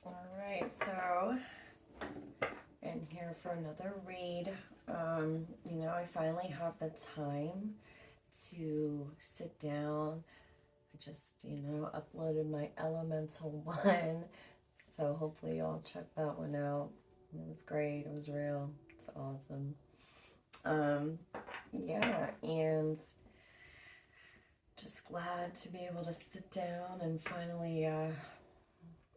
All right, so in here for another read. I finally have the time to sit down. I just, uploaded my elemental one. So hopefully y'all check that one out. It was great. It was real. It's awesome. Um, yeah, and just glad to be able to sit down and finally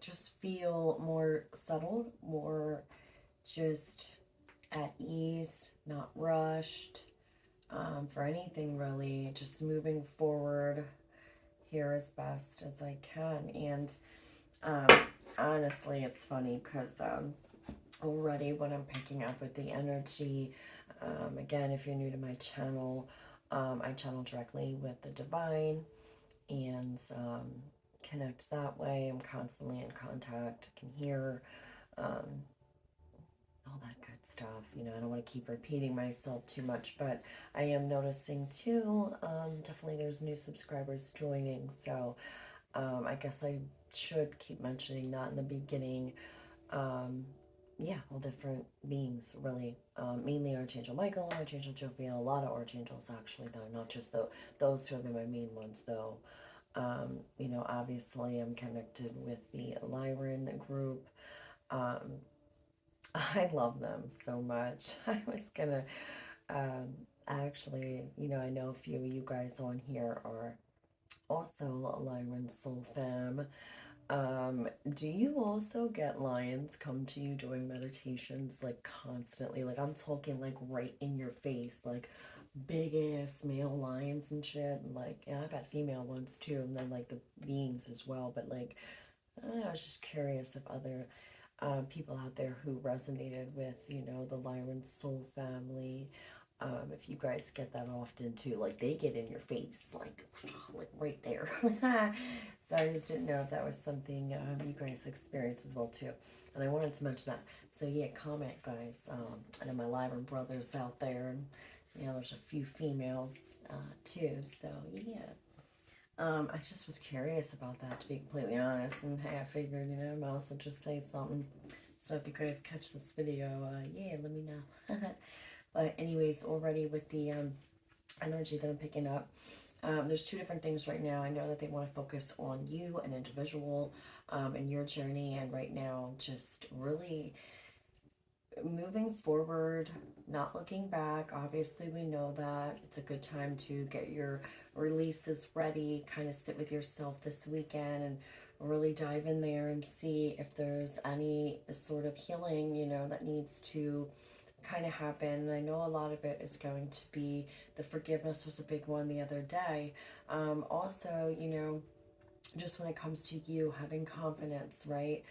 just feel more settled, more just at ease, not rushed for anything really, just moving forward here as best as I can. And um, honestly, it's funny because already what I'm picking up with the energy, again, if you're new to my channel, I channel directly with the divine and connect that way. I'm constantly in contact, can hear all that good stuff. I don't want to keep repeating myself too much, but I am noticing too, definitely there's new subscribers joining, so I guess I should keep mentioning that in the beginning. Yeah, all different beings, really. Mainly Archangel Michael, Archangel Jophiel, a lot of Archangels actually, though, not just those two have been my main ones, though. Obviously I'm connected with the Lyran group. Um, I love them so much. I was gonna, actually, I know a few of you guys on here are also Lyran Soul Fam. Do you also get lions come to you doing meditations like constantly? Like I'm talking like right in your face, like big ass male lions and shit. And like, yeah, I've had female ones too, and then like the beings as well. But like, I don't know, I was just curious if other people out there who resonated with, the Lyran Soul family. If you guys get that often too, like they get in your face, like right there. So I just didn't know if that was something you guys experience as well too. And I wanted to mention that. So yeah, comment guys. I know my Lyran brothers out there, and there's a few females too. So yeah. I just was curious about that, to be completely honest, and hey, I figured, I might also just say something. So if you guys catch this video, yeah, let me know. But anyways, already with the energy that I'm picking up, there's two different things right now. I know that they want to focus on you, an individual, and your journey, and right now, just really moving forward, not looking back. Obviously, we know that it's a good time to get your releases ready, kind of sit with yourself this weekend and really dive in there and see if there's any sort of healing, that needs to kind of happen. And I know a lot of it is going to be the forgiveness was a big one the other day. Also, just when it comes to you having confidence, right?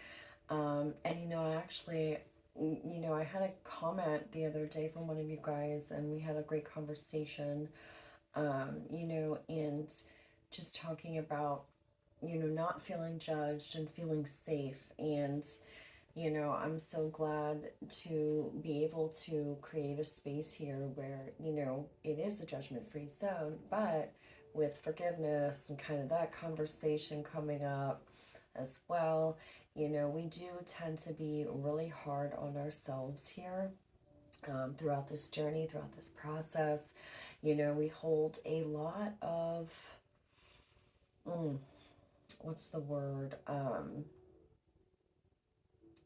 And I actually, I had a comment the other day from one of you guys, and we had a great conversation, and just talking about, not feeling judged and feeling safe. And, I'm so glad to be able to create a space here where, it is a judgment free zone, but with forgiveness and kind of that conversation coming up as well. We do tend to be really hard on ourselves here throughout this journey, throughout this process. We hold a lot of, what's the word?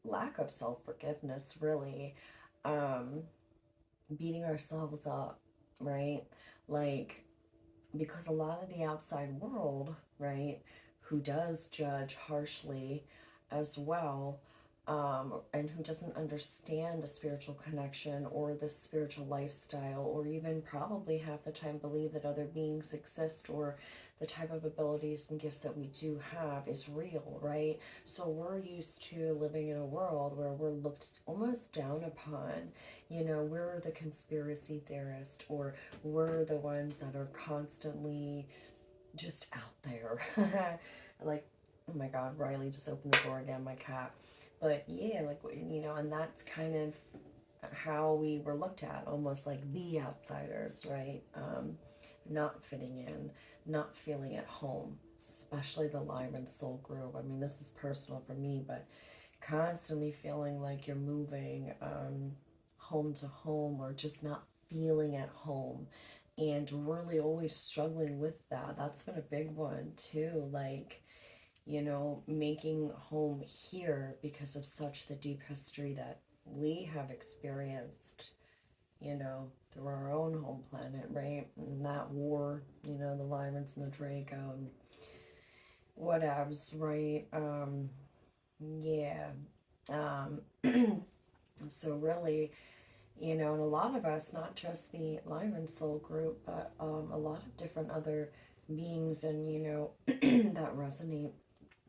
Lack of self forgiveness, really. Um, Beating ourselves up, right? Like, because a lot of the outside world, right, who does judge harshly as well, and who doesn't understand the spiritual connection or the spiritual lifestyle, or even probably half the time believe that other beings exist, or the type of abilities and gifts that we do have is real, right? So we're used to living in a world where we're looked almost down upon. We're the conspiracy theorist, or we're the ones that are constantly just out there. Like, oh my God, Riley just opened the door again, my cat. But yeah, like, and that's kind of how we were looked at, almost like the outsiders, right? Not fitting in, not feeling at home, especially the Lyman Soul Group. I mean, this is personal for me, but constantly feeling like you're moving home to home, or just not feeling at home, and really always struggling with that. That's been a big one too. Like, making home here because of such the deep history that we have experienced, through our own home planet, right? And that war, the Lyrans and the Draco and whatevs, right? Yeah. Um, so really, and a lot of us, not just the Lyran Soul group, but a lot of different other beings, and that resonate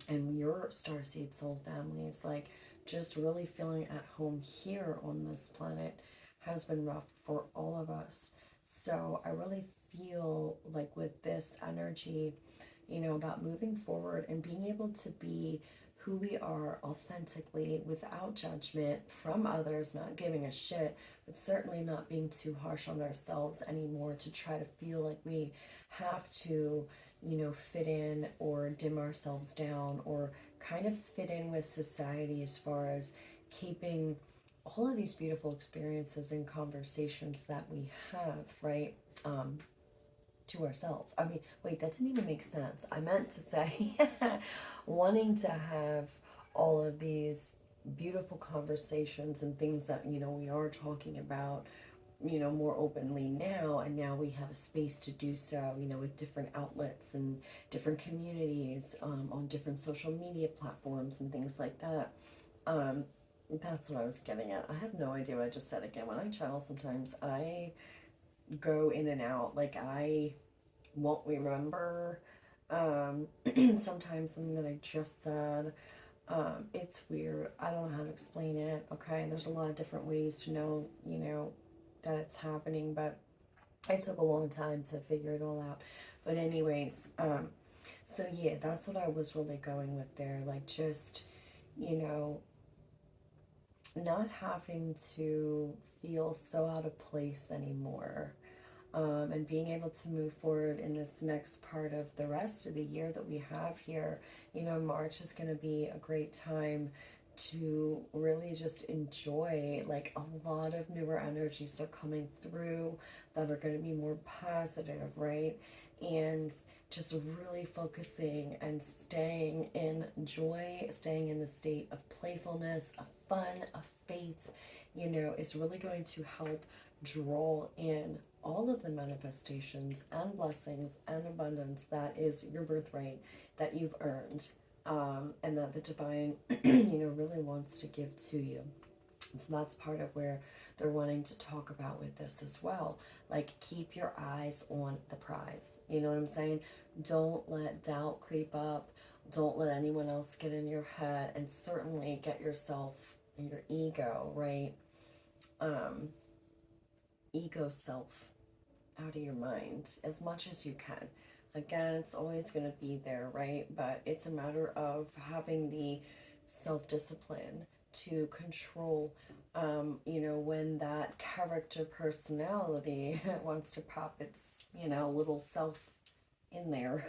in your starseed soul families, like just really feeling at home here on this planet has been rough for all of us. So I really feel like with this energy, about moving forward and being able to be who we are authentically without judgment from others, not giving a shit, but certainly not being too harsh on ourselves anymore to try to feel like we have to, fit in or dim ourselves down, or kind of fit in with society as far as keeping all of these beautiful experiences and conversations that we have, right? To ourselves. I mean, wait, that didn't even make sense. I meant to say wanting to have all of these beautiful conversations and things that, we are talking about, more openly now. And now we have a space to do so, with different outlets and different communities, on different social media platforms and things like that. That's what I was getting at. I have no idea what I just said again. When I channel, sometimes I go in and out. Like, I won't remember sometimes something that I just said. It's weird. I don't know how to explain it. Okay, there's a lot of different ways to know, that it's happening, but it took a long time to figure it all out. But anyways, so yeah, that's what I was really going with there. Like, just, not having to feel so out of place anymore. And being able to move forward in this next part of the rest of the year that we have here. March is going to be a great time to really just enjoy, like, a lot of newer energies are coming through that are going to be more positive, right? And just really focusing and staying in joy, staying in the state of playfulness, of fun, of faith, is really going to help draw in all of the manifestations and blessings and abundance that is your birthright, that you've earned, and that the divine, really wants to give to you. So that's part of where they're wanting to talk about with this as well. Like, keep your eyes on the prize. You know what I'm saying? Don't let doubt creep up. Don't let anyone else get in your head, and certainly get yourself and your ego, right? Ego self out of your mind as much as you can. Again, it's always going to be there, right? But it's a matter of having the self-discipline to control, when that character personality wants to pop its, little self in there.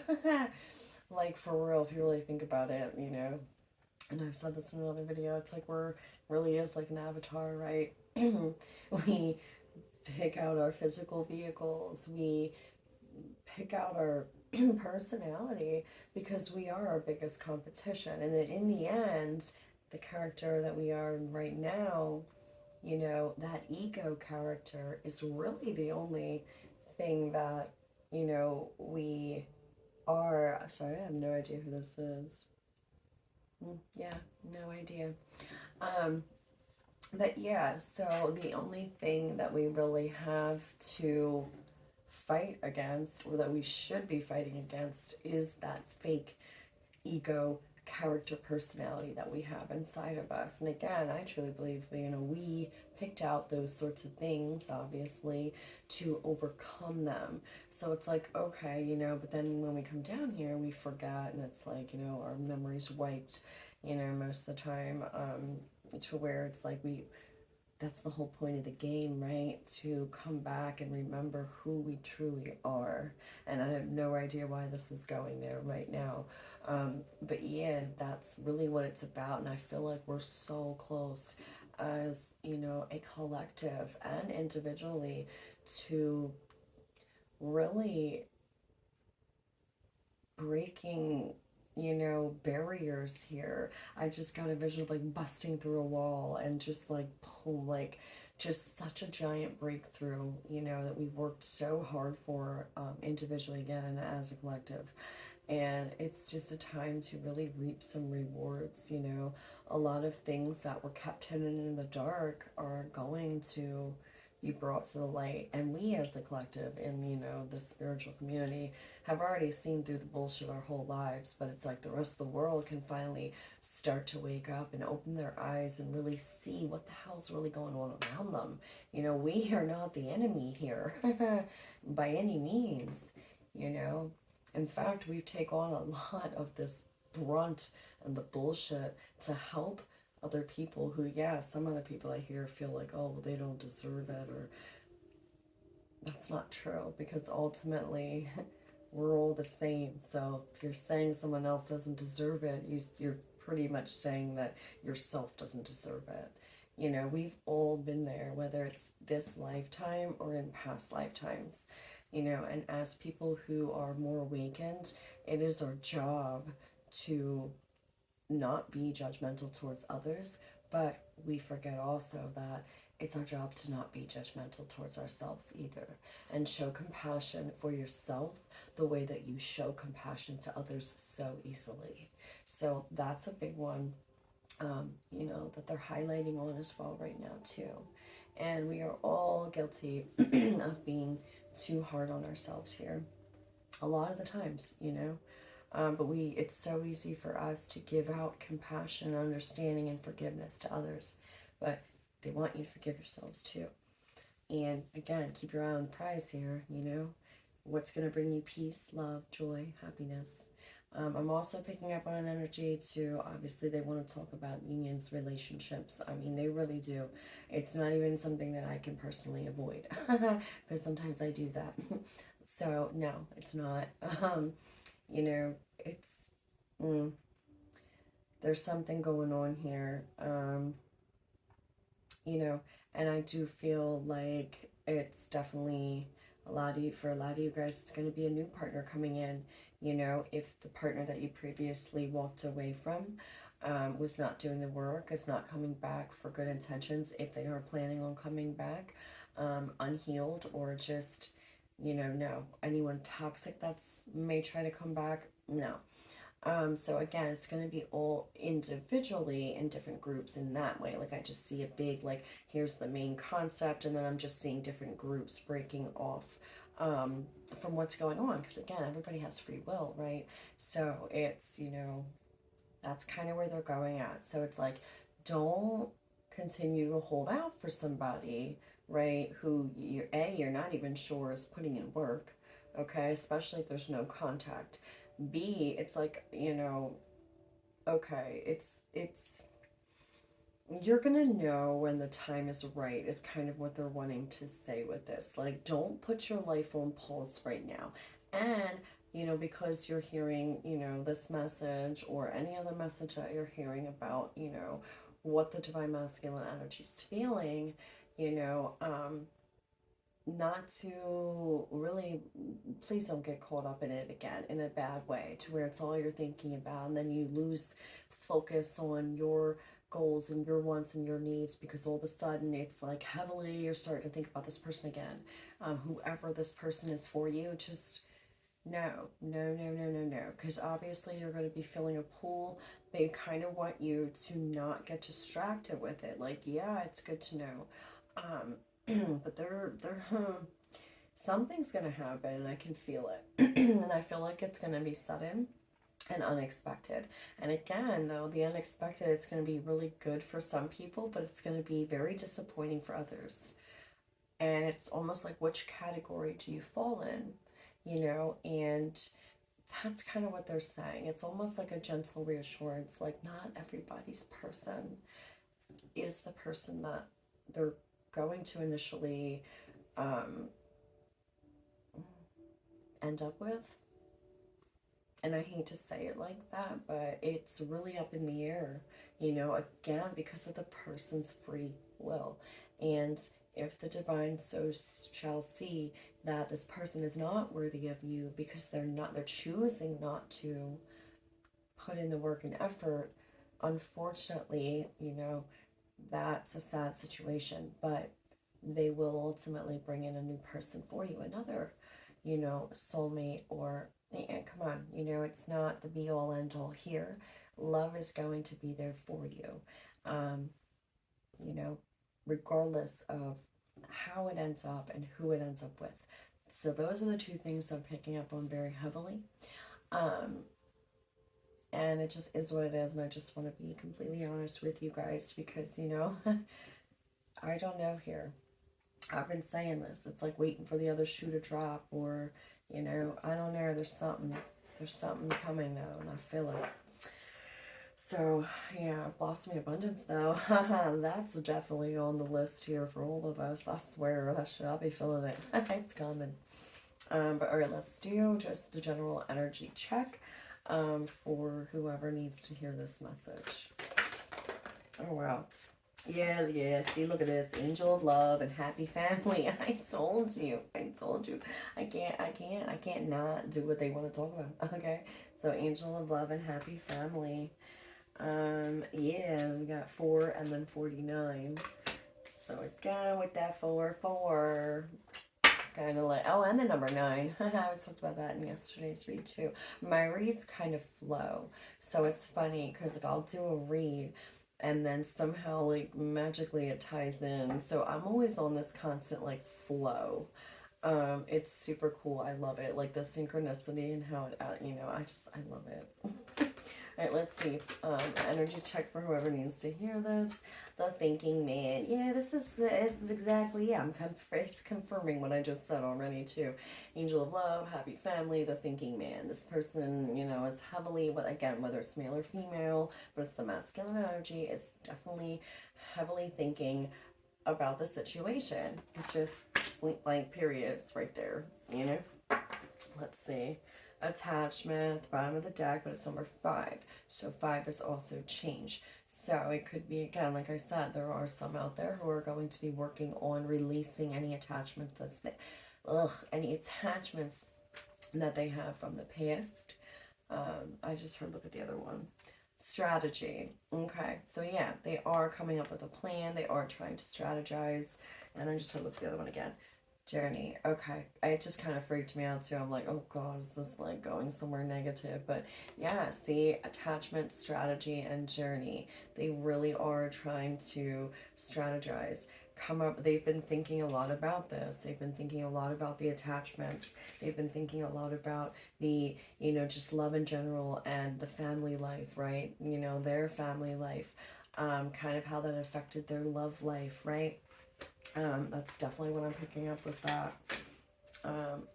Like, for real, if you really think about it, and I've said this in another video, it's like we're really is like an avatar, right? We pick out our physical vehicles, we pick out our personality, because we are our biggest competition. And then in the end, the character that we are right now, that ego character is really the only thing that, we are. Sorry, I have no idea who this is. Yeah, no idea. But yeah, so the only thing that we really have to fight against, or that we should be fighting against, is that fake ego character personality that we have inside of us. And again, I truly believe, we picked out those sorts of things, obviously, to overcome them. So it's like, okay, but then when we come down here, we forget, and it's like, our memory's wiped, most of the time, to where it's like that's the whole point of the game, right? To come back and remember who we truly are. And I have no idea why this is going there right now. But yeah, that's really what it's about. And I feel like we're so close as, you know, a collective and individually to really breaking, you know, barriers here. I just got a vision of like busting through a wall and just like boom, like just such a giant breakthrough, you know, that we've worked so hard for, individually again and as a collective. And it's just a time to really reap some rewards, you know. A lot of things that were kept hidden in the dark are going to be brought to the light. And we as the collective in, you know, the spiritual community have already seen through the bullshit our whole lives, but it's like the rest of the world can finally start to wake up and open their eyes and really see what the hell's really going on around them. You know, we are not the enemy here by any means, you know. In fact, we've taken on a lot of this brunt and the bullshit to help other people who, yeah, some other people I hear feel like, oh, well, they don't deserve it, or that's not true, because ultimately we're all the same. So if you're saying someone else doesn't deserve it, you're pretty much saying that yourself doesn't deserve it. You know, we've all been there, whether it's this lifetime or in past lifetimes. You know, and as people who are more awakened, it is our job to not be judgmental towards others, but we forget also that it's our job to not be judgmental towards ourselves either, and show compassion for yourself the way that you show compassion to others so easily. So that's a big one, you know, that they're highlighting on as well right now too. And we are all guilty of being too hard on ourselves here a lot of the times, you know. But it's so easy for us to give out compassion, understanding, and forgiveness to others. But they want you to forgive yourselves too. And again, keep your eye on the prize here, you know. What's going to bring you peace, love, joy, happiness. I'm also picking up on an energy too. Obviously, they want to talk about unions, relationships. I mean, they really do. It's not even something that I can personally avoid because sometimes I do that. So, no, it's not. You know, it's, there's something going on here, you know, and I do feel like it's definitely a lot of you, for a lot of you guys, it's going to be a new partner coming in. You know, if the partner that you previously walked away from was not doing the work, is not coming back for good intentions, if they are planning on coming back unhealed, or just, you know, no. Anyone toxic that's may try to come back, no. So again, it's going to be all individually in different groups in that way. Like I just see a big, like, here's the main concept, and then I'm just seeing different groups breaking off from what's going on. Because again, everybody has free will, right? So it's, you know, that's kind of where they're going at. So it's like, don't continue to hold out for somebody, right, who you're not even sure is putting in work, okay? Especially if there's no contact. B, it's like, you know, okay, it's you're gonna know when the time is right, is kind of what they're wanting to say with this. Like, don't put your life on pause right now. And, you know, because you're hearing, you know, this message or any other message that you're hearing about, you know, what the divine masculine energy is feeling, you know, not to really, please don't get caught up in it again in a bad way to where it's all you're thinking about, and then you lose focus on your goals and your wants and your needs, because all of a sudden it's like heavily you're starting to think about this person again. Whoever this person is for you, just no, no, no, no, no, no, because obviously you're going to be feeling a pull. They kind of want you to not get distracted with it. Like, yeah, it's good to know, but they're something's gonna happen, and I can feel it. And I feel like it's gonna be sudden and unexpected. And again, though, the unexpected, it's gonna be really good for some people, but it's gonna be very disappointing for others. And it's almost like, which category do you fall in, you know? And that's kind of what they're saying. It's almost like a gentle reassurance, like not everybody's person is the person that they're going to initially end up with. And I hate to say it like that, but it's really up in the air, you know, again, because of the person's free will. And if the divine so shall see that this person is not worthy of you because they're choosing not to put in the work and effort, unfortunately, you know, that's a sad situation, but they will ultimately bring in a new person for you, another, you know, soulmate or, and come on, you know, it's not the be all end all here. Love is going to be there for you, um, you know, regardless of how it ends up and who it ends up with. So those are the two things I'm picking up on very heavily. Um, and it just is what it is, and I just want to be completely honest with you guys because, you know, I don't know here. I've been saying this. It's like waiting for the other shoe to drop, or, you know, I don't know. There's something coming though, and I feel it. So, yeah, blossoming abundance though. That's definitely on the list here for all of us. I swear, I'll be feeling it. It's coming. But all right, let's do just the general energy check for whoever needs to hear this message. Oh, wow. Yeah, see, look at this. Angel of love and happy family. I told you. I can't not do what they want to talk about. Okay. So angel of love and happy family. Yeah, we got 4 and then 49. So again with that 4, kind of like, oh, and the number 9. I was talked about that in yesterday's read too. My reads kind of flow. So it's funny because like I'll do a read and then somehow like magically it ties in. So I'm always on this constant like flow. It's super cool. I love it. Like the synchronicity and how it, you know, I love it. All right, let's see. Energy check for whoever needs to hear this. The thinking man. Yeah, this is exactly, yeah, it's confirming what I just said already too. Angel of love, happy family, the thinking man. This person, you know, is heavily, again, whether it's male or female, but it's the masculine energy, is definitely heavily thinking about the situation. It's just point blank periods right there, you know? Let's see. Attachment at the bottom of the deck, but it's number 5. So 5 is also change. So it could be, again, like I said, there are some out there who are going to be working on releasing any attachments any attachments that they have from the past. I just heard, look at the other one. Strategy. Okay, so yeah, they are coming up with a plan. They are trying to strategize. And I just heard, look at the other one again. Journey. Okay. It just kind of freaked me out too. I'm like, oh God, is this like going somewhere negative? But yeah, see, attachment, strategy, and journey. They really are trying to strategize. Come up, they've been thinking a lot about this. They've been thinking a lot about the attachments. They've been thinking a lot about the, you know, just love in general and the family life, right? You know, their family life, kind of how that affected their love life, right? That's definitely what I'm picking up with that.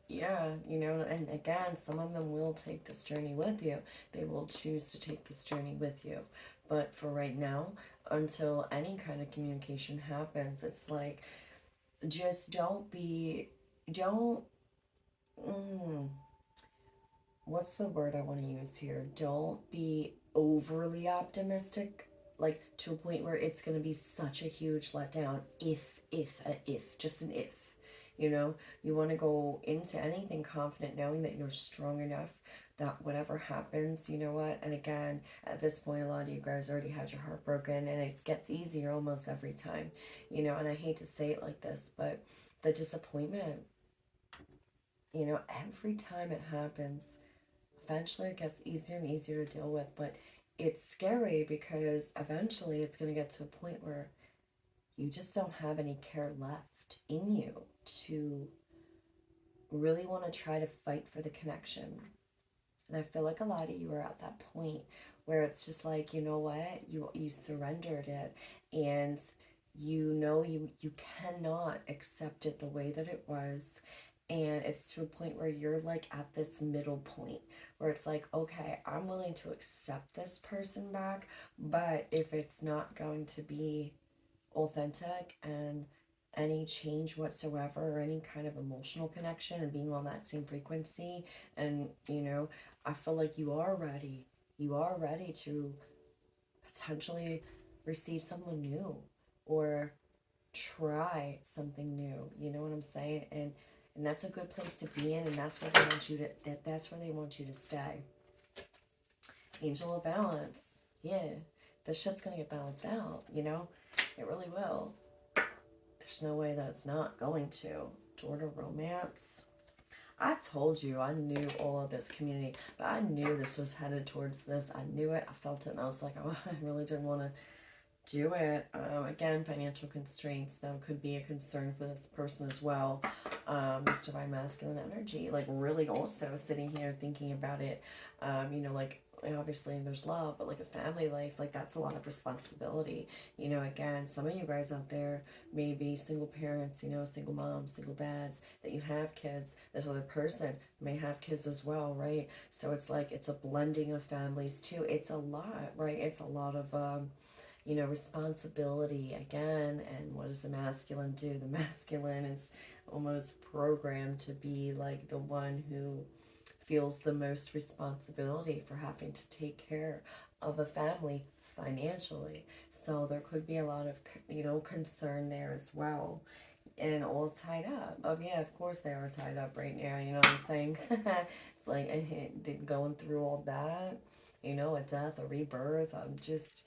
Yeah, you know, and again, some of them will take this journey with you. They will choose to take this journey with you. But for right now, until any kind of communication happens, it's like, just don't, what's the word I want to use here? Don't be overly optimistic, like to a point where it's going to be such a huge letdown if, just an if. You know, you want to go into anything confident, knowing that you're strong enough that whatever happens, you know what? And again, at this point, a lot of you guys already had your heart broken, and it gets easier almost every time, you know. And I hate to say it like this, but the disappointment, you know, every time it happens, eventually it gets easier and easier to deal with. But it's scary because eventually it's going to get to a point where you just don't have any care left in you to really want to try to fight for the connection. And I feel like a lot of you are at that point where it's just like, you know what, you surrendered it, and you know you cannot accept it the way that it was. And it's to a point where you're like at this middle point where it's like, okay, I'm willing to accept this person back, but if it's not going to be authentic and any change whatsoever, or any kind of emotional connection, and being on that same frequency. And, you know, I feel like you are ready. You are ready to potentially receive someone new, or try something new. You know what I'm saying? And that's a good place to be in, and that's where they want you to, that's where they want you to stay. Angel of balance. Yeah. This shit's gonna get balanced out, you know? It really will. There's no way that it's not going to. Daughter romance. I told you, I knew all of this community, but I knew this was headed towards this. I knew it. I felt it, and I was like, oh, I really didn't want to do it. Again, financial constraints, though, could be a concern for this person as well. This divine masculine energy, like really also sitting here thinking about it, you know, like obviously there's love, but like a family life, like that's a lot of responsibility. You know, again, some of you guys out there may be single parents, you know, single moms, single dads, that you have kids. This other person may have kids as well, right? So it's like it's a blending of families too. It's a lot, right? It's a lot of you know, responsibility again. And what does the masculine do? The masculine is almost programmed to be like the one who feels the most responsibility for having to take care of a family financially. So there could be a lot of, you know, concern there as well. And all tied up. Oh yeah, of course they are tied up right now, you know what I'm saying? It's like going through all that, you know, a death, a rebirth. I'm just,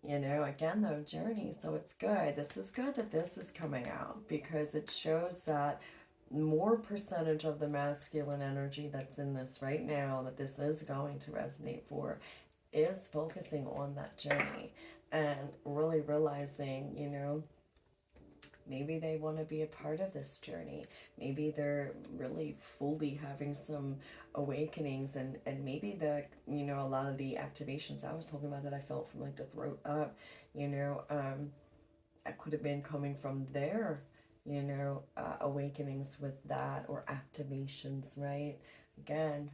you know, again, though, journey. So it's good. This is good that this is coming out, because it shows that more percentage of the masculine energy that's in this right now, that this is going to resonate for, is focusing on that journey and really realizing, you know, maybe they want to be a part of this journey. Maybe they're really fully having some awakenings, and maybe the, you know, a lot of the activations I was talking about that I felt from like the throat up, you know, that could have been coming from their, you know, awakenings with that, or activations, right? Again,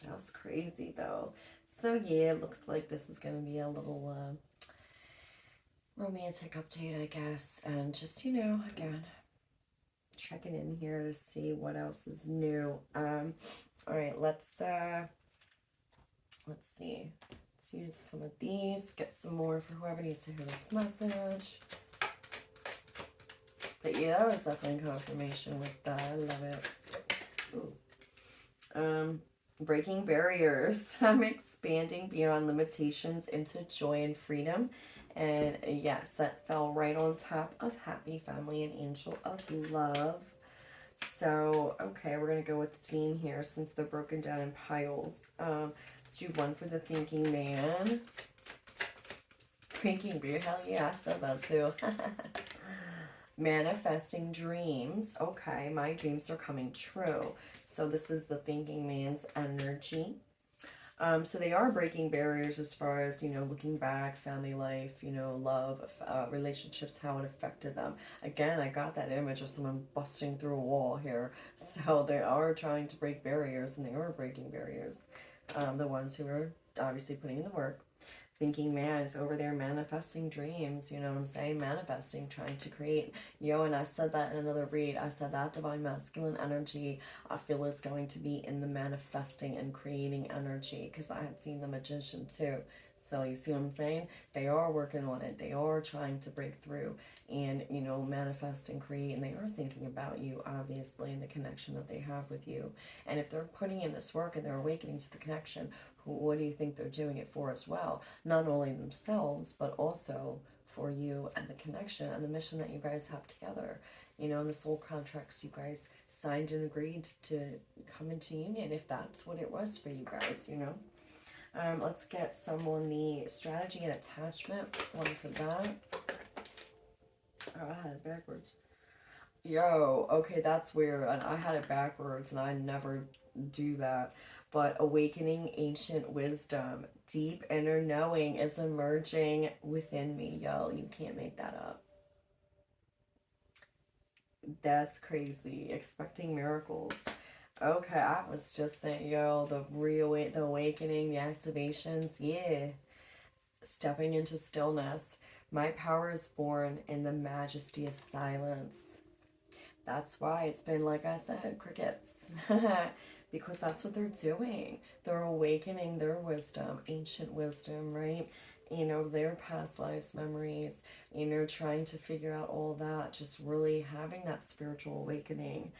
that's crazy though. So yeah, it looks like this is going to be a little romantic update, I guess. And just, you know, again, checking in here to see what else is new. All right, let's see. Let's use some of these, get some more for whoever needs to hear this message. But yeah, that was definitely confirmation with that. I love it. Ooh. Breaking barriers. I'm expanding beyond limitations into joy and freedom. And yes, that fell right on top of happy family and angel of love. So, okay, we're going to go with the theme here since they're broken down in piles. Let's do one for the thinking man. Breaking beer, hell yeah, I said that too. Manifesting dreams. Okay, my dreams are coming true. So this is the thinking man's energy. So they are breaking barriers as far as, you know, looking back, family life, you know, love, relationships, how it affected them. Again, I got that image of someone busting through a wall here. So they are trying to break barriers, and they are breaking barriers. The ones who are obviously putting in the work. Thinking man is over there manifesting dreams, you know what I'm saying? Manifesting, trying to create. Yo, and I said that in another read. I said that divine masculine energy, I feel, is going to be in the manifesting and creating energy, because I had seen the magician too. So you see what I'm saying? They are working on it. They are trying to break through and, you know, manifest and create. And they are thinking about you, obviously, and the connection that they have with you. And if they're putting in this work and they're awakening to the connection, what do you think they're doing it for as well? Not only themselves, but also for you and the connection and the mission that you guys have together. You know, and the soul contracts you guys signed and agreed to come into union, if that's what it was for you guys, you know. Let's get some on the strategy and attachment. One for that. Oh, I had it backwards. Yo, okay, that's weird. And I had it backwards, and I never do that. But awakening ancient wisdom, deep inner knowing is emerging within me. Yo, you can't make that up. That's crazy. Expecting miracles. Okay, I was just saying, yo, the awakening, the activations, yeah. Stepping into stillness. My power is born in the majesty of silence. That's why it's been, like I said, crickets. Because that's what they're doing. They're awakening their wisdom, ancient wisdom, right? You know, their past lives memories, you know, trying to figure out all that, just really having that spiritual awakening.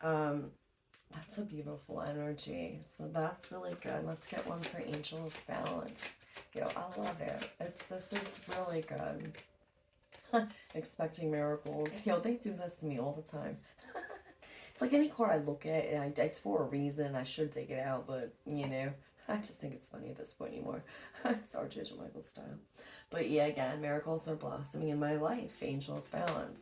That's a beautiful energy. So that's really good. Let's get one for Angel of Balance. Yo, I love it. This is really good. Expecting miracles. Yo, they do this to me all the time. It's like any card I look at, and it's for a reason. I should take it out, but, you know, I just think it's funny at this point anymore. It's Archangel Michael style. But yeah, again, miracles are blossoming in my life. Angel of Balance.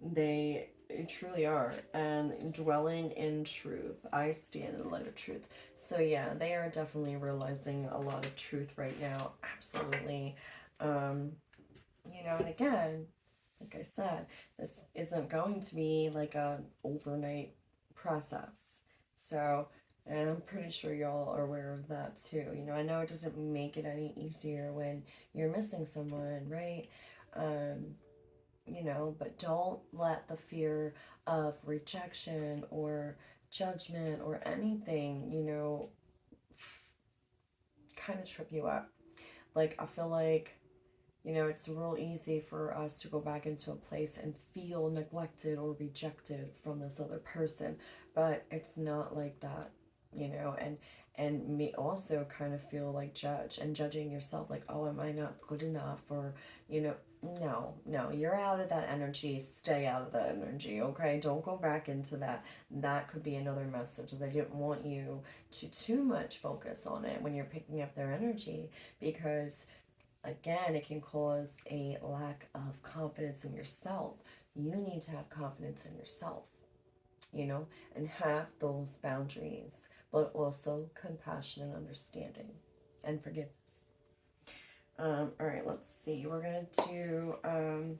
They truly are. And dwelling in truth. I stand in the light of truth. So yeah, they are definitely realizing a lot of truth right now. Absolutely. You know, and again, like I said, this isn't going to be like a overnight process. So, and I'm pretty sure y'all are aware of that too. You know, I know it doesn't make it any easier when you're missing someone, right? You know, but don't let the fear of rejection or judgment or anything, you know, kind of trip you up. Like, I feel like, you know, it's real easy for us to go back into a place and feel neglected or rejected from this other person, but it's not like that, you know, and me also kind of feel like judging yourself, like, oh, am I not good enough, or, you know, no, you're out of that energy. Stay out of that energy, okay? Don't go back into that. That could be another message. They didn't want you to too much focus on it when you're picking up their energy, because again, it can cause a lack of confidence in yourself. You need to have confidence in yourself, you know, and have those boundaries, but also compassion and understanding and forgiveness. All right, let's see. We're going to do, I'm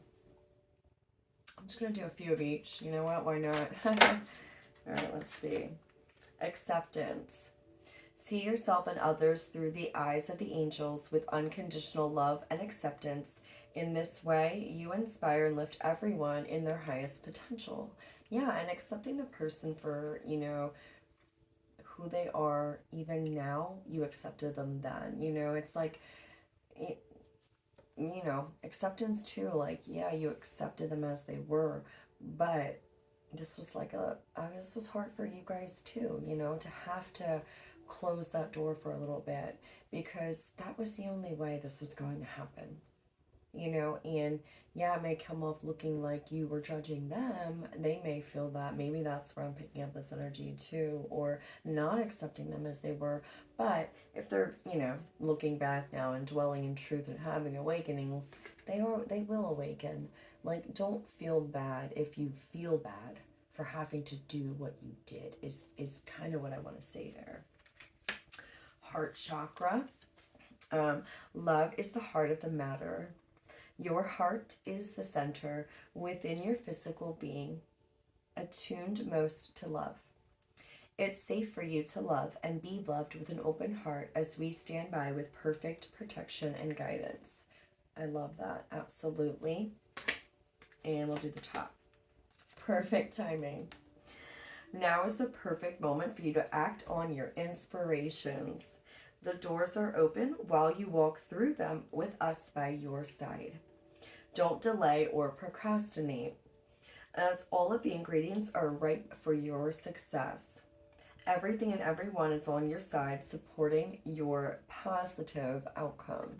just going to do a few of each. You know what? Why not? All right, let's see. Acceptance. See yourself and others through the eyes of the angels with unconditional love and acceptance. In this way, you inspire and lift everyone in their highest potential. Yeah, and accepting the person for, you know, who they are, even now, you accepted them then. You know, it's like, you know, acceptance too. Like, yeah, you accepted them as they were, but this was like this was hard for you guys too, you know, to have to close that door for a little bit, because that was the only way this was going to happen, you know. And yeah, it may come off looking like you were judging them. They may feel that. Maybe that's where I'm picking up this energy too, or not accepting them as they were. But if they're, you know, looking back now and dwelling in truth and having awakenings, they will awaken. Like, don't feel bad if you feel bad for having to do what you did, is kind of what I want to say there. Heart chakra. Love is the heart of the matter. Your heart is the center within your physical being, attuned most to love. It's safe for you to love and be loved with an open heart as we stand by with perfect protection and guidance. I love that. Absolutely. And we'll do the top. Perfect timing. Now is the perfect moment for you to act on your inspirations. The doors are open while you walk through them with us by your side. Don't delay or procrastinate, as all of the ingredients are ripe for your success. Everything and everyone is on your side, supporting your positive outcome.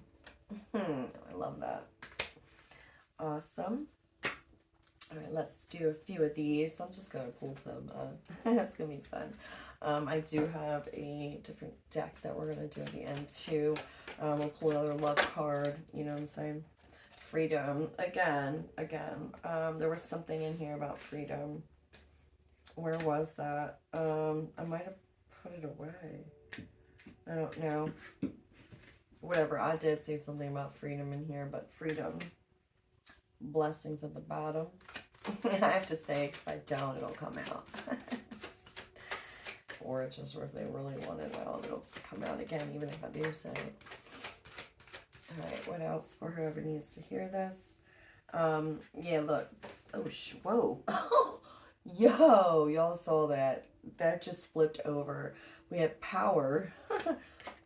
I love that. Awesome. All right, let's do a few of these. I'm just going to pull some. It's going to be fun. I do have a different deck that we're going to do at the end, too. We'll pull another love card. You know what I'm saying? Freedom. Again. There was something in here about freedom. Where was that? I might have put it away. I don't know. Whatever. I did say something about freedom in here, but freedom. Blessings at the bottom. I have to say, because if I don't, it'll come out. Or it's just, or if they really want it, well, it'll come out again, even if I do say it. All right, what else for whoever needs to hear this? Yeah, look. Oh, whoa. Yo, y'all saw that. That just flipped over. We have power,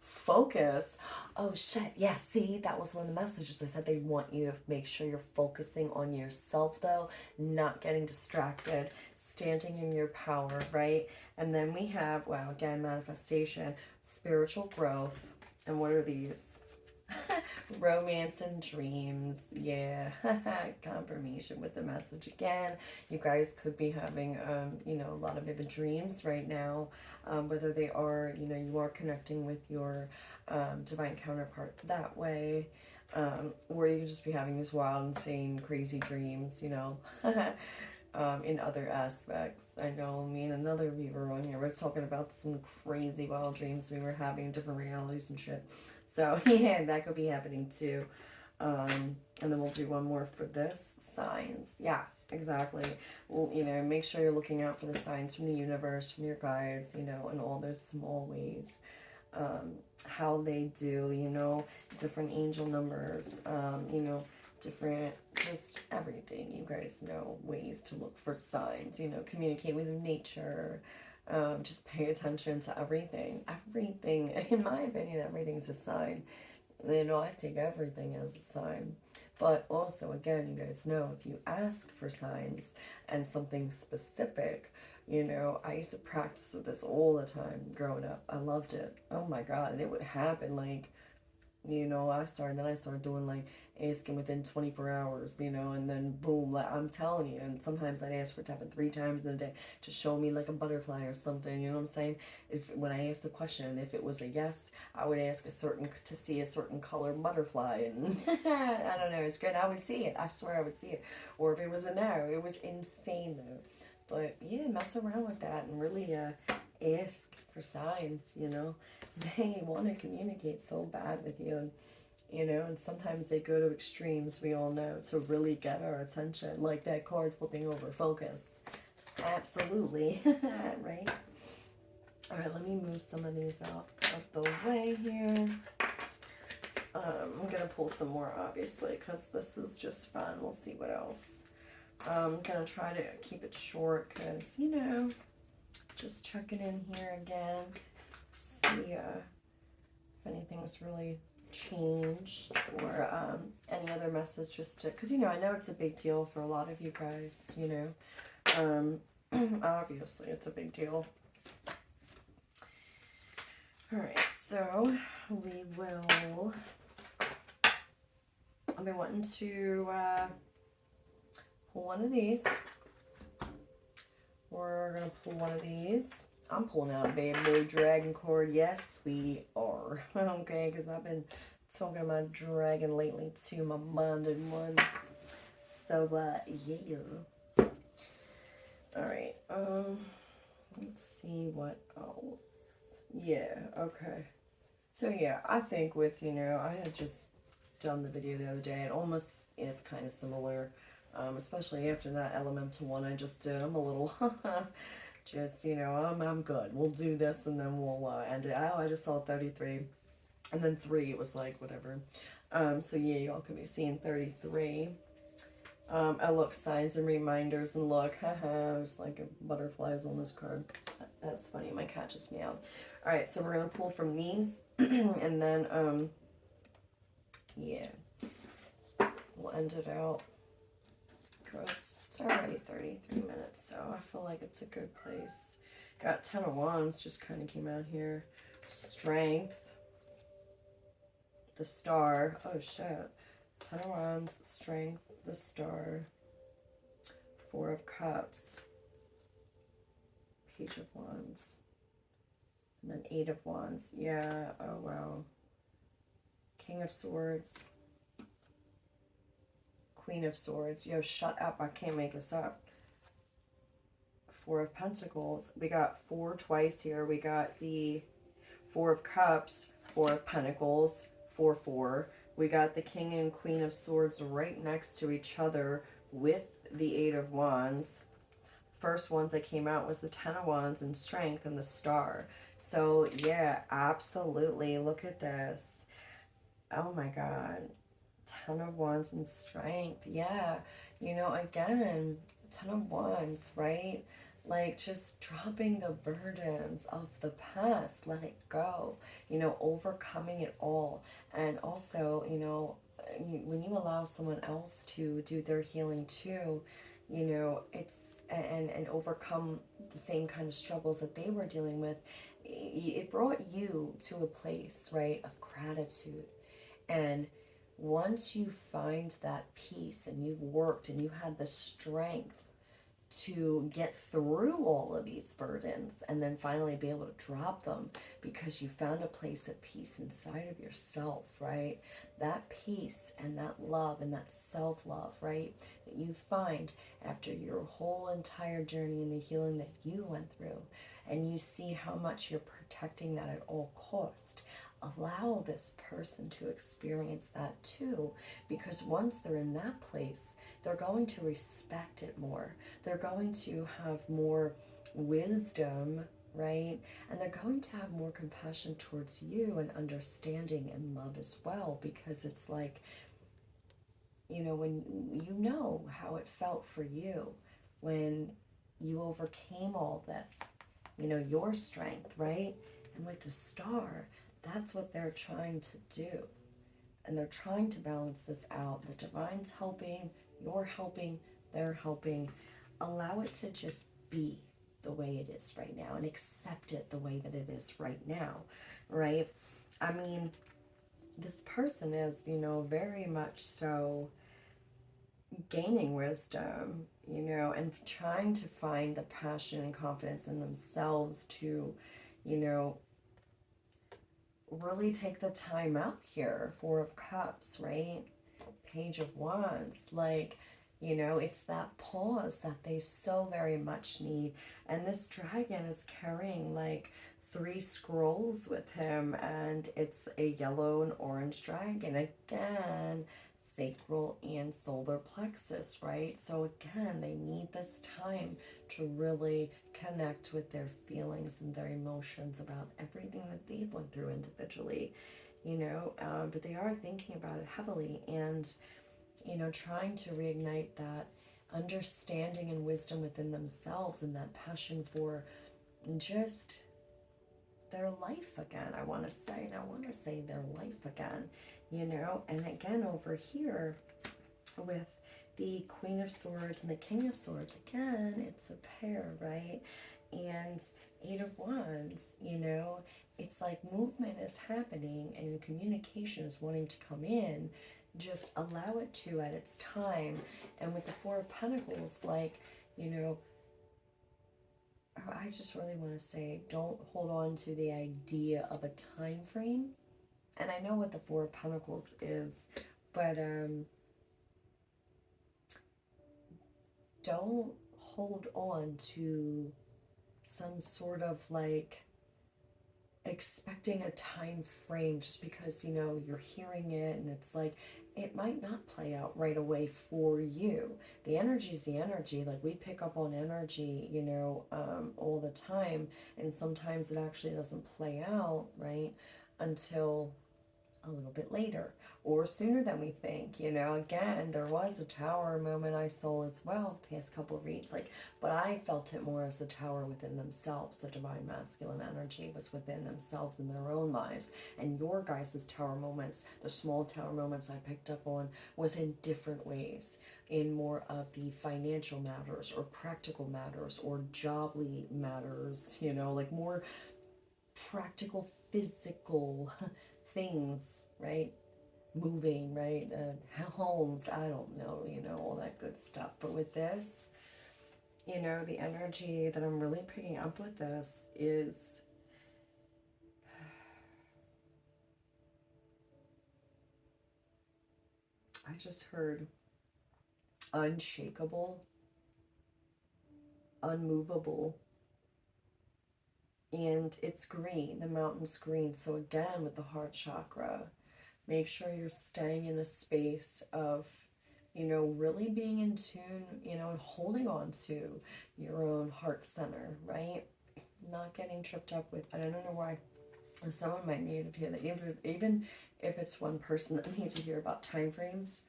focus. Oh, shit. Yeah, see, that was one of the messages. I said they want you to make sure you're focusing on yourself, though, not getting distracted, standing in your power, right? And then we have, well, again, manifestation, spiritual growth. And what are these? Romance and dreams. Yeah. Confirmation with the message again. You guys could be having a lot of vivid dreams right now, whether they are, you are connecting with your divine counterpart that way, or you could just be having these wild, insane, crazy dreams, in other aspects. I know me and another viewer on here, we're talking about some crazy wild dreams we were having in different realities and shit. So, yeah, that could be happening too. And then we'll do one more for this. Signs. Yeah, exactly. Well, make sure you're looking out for the signs from the universe, from your guides, in all those small ways. How they do, different angel numbers, different, just everything. You guys know ways to look for signs, communicate with nature. Just pay attention to everything. Everything, in my opinion, everything's a sign. I take everything as a sign. But also, again, you guys know if you ask for signs and something specific, I used to practice with this all the time growing up. I loved it. Oh my God. And it would happen like, I started doing like asking within 24 hours, and then boom, like I'm telling you, and sometimes I'd ask for it to happen 3 times in a day to show me like a butterfly or something, you know what I'm saying? When I asked the question, if it was a yes, I would ask to see a certain color butterfly, and I don't know, it's great. I would see it. I swear I would see it. Or if it was a no, it was insane though. But yeah, mess around with that and really ask for signs, They want to communicate so bad with you, and sometimes they go to extremes, we all know, to really get our attention, like that card flipping over, focus. Absolutely, right? All right, let me move some of these out of the way here. I'm going to pull some more, obviously, because this is just fun. We'll see what else. I'm going to try to keep it short because, just checking in here again. See if anything's really changed or any other message just to, because, I know it's a big deal for a lot of you guys, obviously it's a big deal. All right, so we will, I've been wanting to pull one of these. We're going to pull one of these. I'm pulling out a bad boy dragon cord. Yes, we are. Okay, because I've been talking about dragon lately too, my bonded one. So, yeah. Alright, let's see what else. Yeah, okay. So, yeah, I think with, I had just done the video the other day, and almost it's kind of similar. Especially after that elemental one I just did. I'm a little, just, I'm good. We'll do this and then we'll end it. Oh, I just saw 33. And then 3, it was like, whatever. So yeah, y'all can be seeing 33. I look, signs and reminders, and look, there's like butterflies on this card. That's funny, my cat just meowed. Alright, so we're going to pull from these, and then, yeah, we'll end it out. It's already 33 minutes, so I feel like it's a good place. Got 10 of Wands, just kind of came out here. Strength. The Star. Oh, shit. 10 of Wands, Strength, the Star. 4 of Cups. Page of Wands. And then 8 of Wands. Yeah, oh, wow. King of Swords. Queen of Swords. Yo, shut up. I can't make this up. 4 of Pentacles. We got 4 twice here. We got the 4 of Cups, 4 of Pentacles, 4, 4. We got the King and Queen of Swords right next to each other with the 8 of Wands. First ones that came out was the 10 of Wands and Strength and the Star. So, yeah, absolutely. Look at this. Oh my God. Ten of Wands and strength. Yeah. Again, Ten of Wands, right? Like just dropping the burdens of the past, let it go, overcoming it all. And also, when you allow someone else to do their healing too, it's and overcome the same kind of struggles that they were dealing with, it brought you to a place, right, of gratitude. And once you find that peace and you've worked and you had the strength to get through all of these burdens and then finally be able to drop them because you found a place of peace inside of yourself, right? That peace and that love and that self-love, right, that you find after your whole entire journey and the healing that you went through, and you see how much you're protecting that at all cost. Allow this person to experience that too, because once they're in that place, they're going to respect it more. They're going to have more wisdom, right? And they're going to have more compassion towards you and understanding and love as well, because it's like, when you know how it felt for you when you overcame all this, your strength, right? And with the star, that's what they're trying to do. And they're trying to balance this out. The divine's helping, you're helping, they're helping. Allow it to just be the way it is right now and accept it the way that it is right now, right? I mean, this person is, very much so gaining wisdom, and trying to find the passion and confidence in themselves to, you know, really take the time out here. Four of Cups, right? Page of Wands. Like, it's that pause that they so very much need. And this dragon is carrying like 3 scrolls with him, and it's a yellow and orange dragon. Again, sacral and solar plexus, right? So again, they need this time to really connect with their feelings and their emotions about everything that they've went through individually, but they are thinking about it heavily, and trying to reignite that understanding and wisdom within themselves and that passion for just their life again. I want to say their life again, and again over here with the Queen of Swords and the King of Swords, again, it's a pair, right? And Eight of Wands, it's like movement is happening and communication is wanting to come in. Just allow it to at its time. And with the Four of Pentacles, like, I just really want to say, don't hold on to the idea of a time frame. And I know what the Four of Pentacles is, but don't hold on to some sort of like expecting a time frame just because you're hearing it, and it's like it might not play out right away for you. The energy is the energy. Like, we pick up on energy all the time, and sometimes it actually doesn't play out right until a little bit later or sooner than we think. Again, there was a tower moment I saw as well the past couple of reads, like, but I felt it more as the tower within themselves. The divine masculine energy was within themselves in their own lives, and your guys' tower moments, the small tower moments I picked up on, was in different ways, in more of the financial matters or practical matters or jobly matters, like more practical physical things, right? Moving, right? Homes, I don't know, all that good stuff. But with this, the energy that I'm really picking up with this is I just heard unshakable, unmovable, and it's green, the mountain's green. So again, with the heart chakra, make sure you're staying in a space of, really being in tune, and holding on to your own heart center, right? Not getting tripped up with, I don't know why someone might need to hear that, even if it's one person that needs to hear about time frames,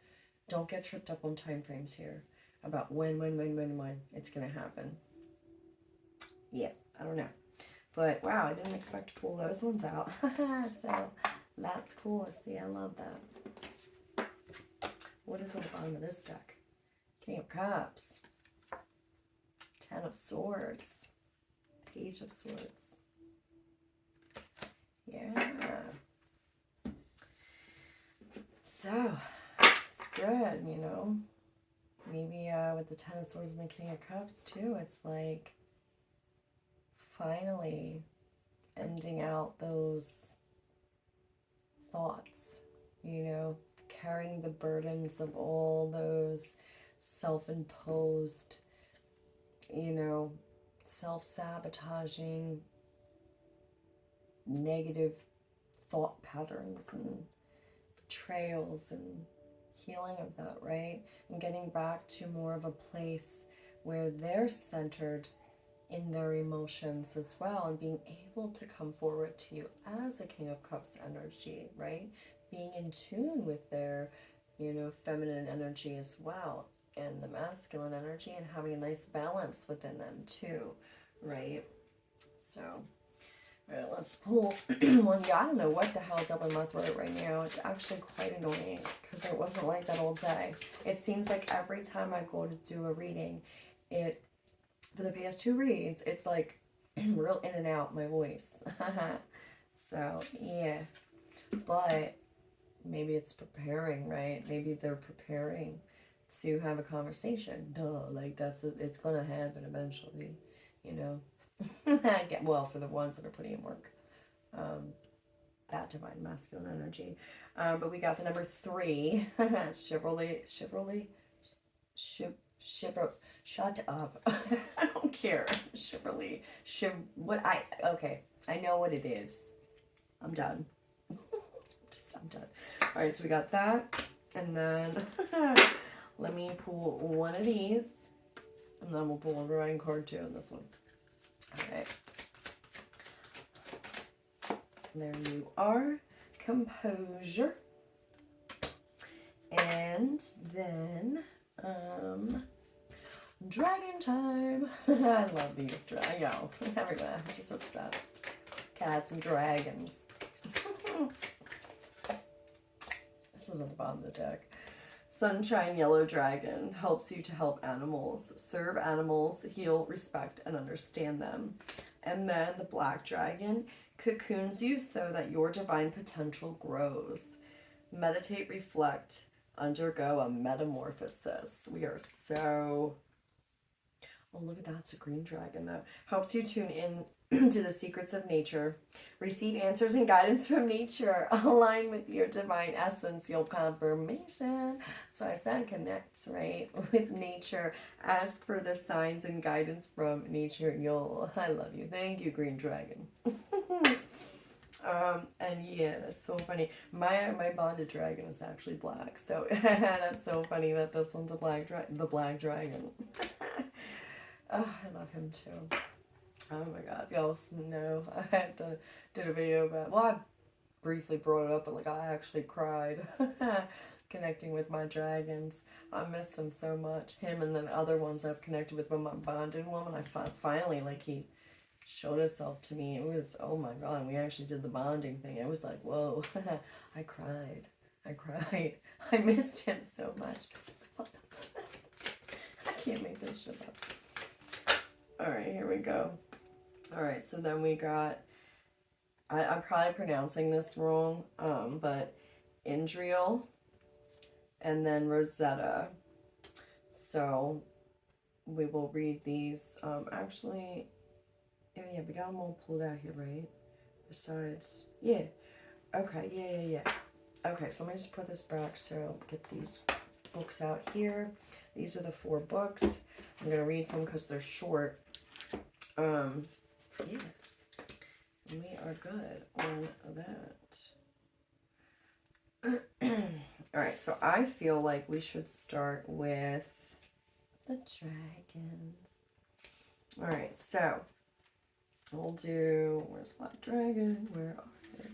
don't get tripped up on time frames here about when it's going to happen. Yeah, I don't know. But wow, I didn't expect to pull those ones out. So that's cool. See, I love that. What is on the bottom of this deck? King of Cups. Ten of Swords. Page of Swords. Yeah. So, it's good, you know. Maybe with the Ten of Swords and the King of Cups too, it's like finally ending out those thoughts, you know, carrying the burdens of all those self-imposed, you know, self-sabotaging, negative thought patterns and betrayals, and healing of that, right? And getting back to more of a place where they're centered in their emotions as well, and being able to come forward to you as a King of Cups energy, right? Being in tune with their, you know, feminine energy as well, and the masculine energy, and having a nice balance within them too, right? So, all right, let's pull one. Yeah, I don't know what the hell's up in my throat right now. It's actually quite annoying because it wasn't like that all day. It seems like every time I go to do a reading, for the past 2 reads, it's like real in and out my voice. So, yeah. But maybe it's preparing, right? Maybe they're preparing to have a conversation. Duh, like it's gonna happen eventually, you know. Well, for the ones that are putting in work, that divine masculine energy. But we got the number 3, chivalry, shut up. I don't care. Chivalry, okay, I know what it is. I'm done. I'm done. All right, so we got that, and then let me pull one of these, and then we'll pull a drawing card too on this one. All right. There you are. Composure. And then, dragon time. I love these dragons. Yo, everyone, I'm just obsessed. Cats and dragons. This is at the bottom of the deck. Sunshine Yellow Dragon helps you to help animals, serve animals, heal, respect, and understand them. And then the Black Dragon cocoons you so that your divine potential grows. Meditate, reflect, undergo a metamorphosis. We are so... Oh, look at that. It's a green dragon, though. Helps you tune in to the secrets of nature. Receive answers and guidance from nature. Align with your divine essence. You'll confirmation. So I said connect, right? With nature. Ask for the signs and guidance from nature. I love you. Thank you, green dragon. And yeah, that's so funny. My bonded dragon is actually black. So that's so funny that this one's the black dragon. Oh, I love him too. Oh my god, y'all know I did a video about, well, I briefly brought it up, but like I actually cried connecting with my dragons. I missed him so much. Him and then other ones I've connected with, my bonded woman. I finally, like, he showed himself to me. It was, oh my god, we actually did the bonding thing. It was like, whoa. I cried. I missed him so much. I was like, what the I can't make this shit up. Alright, here we go. Alright, so then we got, I'm probably pronouncing this wrong, but Indriel and then Rosetta. So we will read these. Actually, yeah, we got them all pulled out here, right? Besides, yeah. Okay, yeah. Okay, so let me just put this back so get these books out here. These are the 4 books. I'm going to read them because they're short. Yeah. And we are good on that. Alright, so I feel like we should start with the dragons. Alright, so we'll do, where's Black Dragon? Where are you?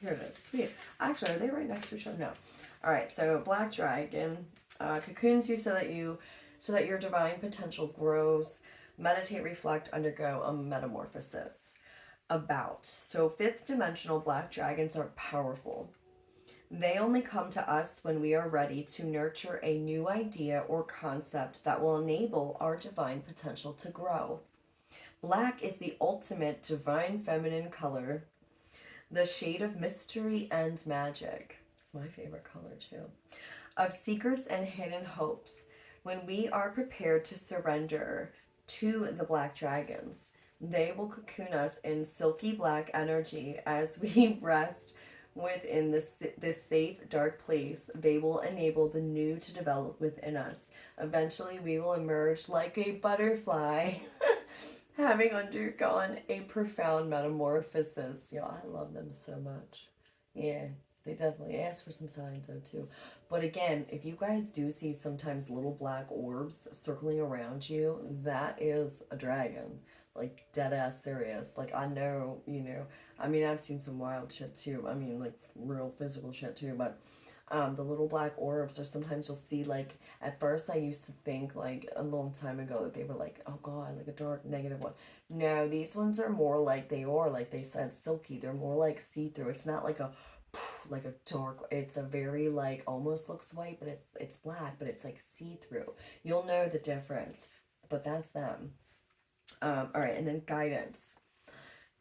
Here it is. Sweet. Actually, are they right next to each other? No. All right. So black dragon cocoons you so that your divine potential grows. Meditate, reflect, undergo a metamorphosis. So fifth dimensional black dragons are powerful. They only come to us when we are ready to nurture a new idea or concept that will enable our divine potential to grow. Black is the ultimate divine feminine color, the shade of mystery and magic. It's my favorite color too. Of secrets and hidden hopes. When we are prepared to surrender to the black dragons, they will cocoon us in silky black energy as we rest within this safe, dark place. They will enable the new to develop within us. Eventually, we will emerge like a butterfly, having undergone a profound metamorphosis. Yo, I love them so much. Yeah, they definitely ask for some signs though too. But again, if you guys do see sometimes little black orbs circling around you, that is a dragon. Like dead ass serious. Like I know, I mean I've seen some wild shit too. I mean like real physical shit too, but the little black orbs, or sometimes you'll see, like, at first I used to think, like, a long time ago that they were, like, oh god, like a dark negative one. No, these ones are more like like they said, silky. They're more like see-through. It's not like like a dark, it's a very, like, almost looks white, but it's black, but it's like see-through. You'll know the difference, but that's them. All right, and then guidance.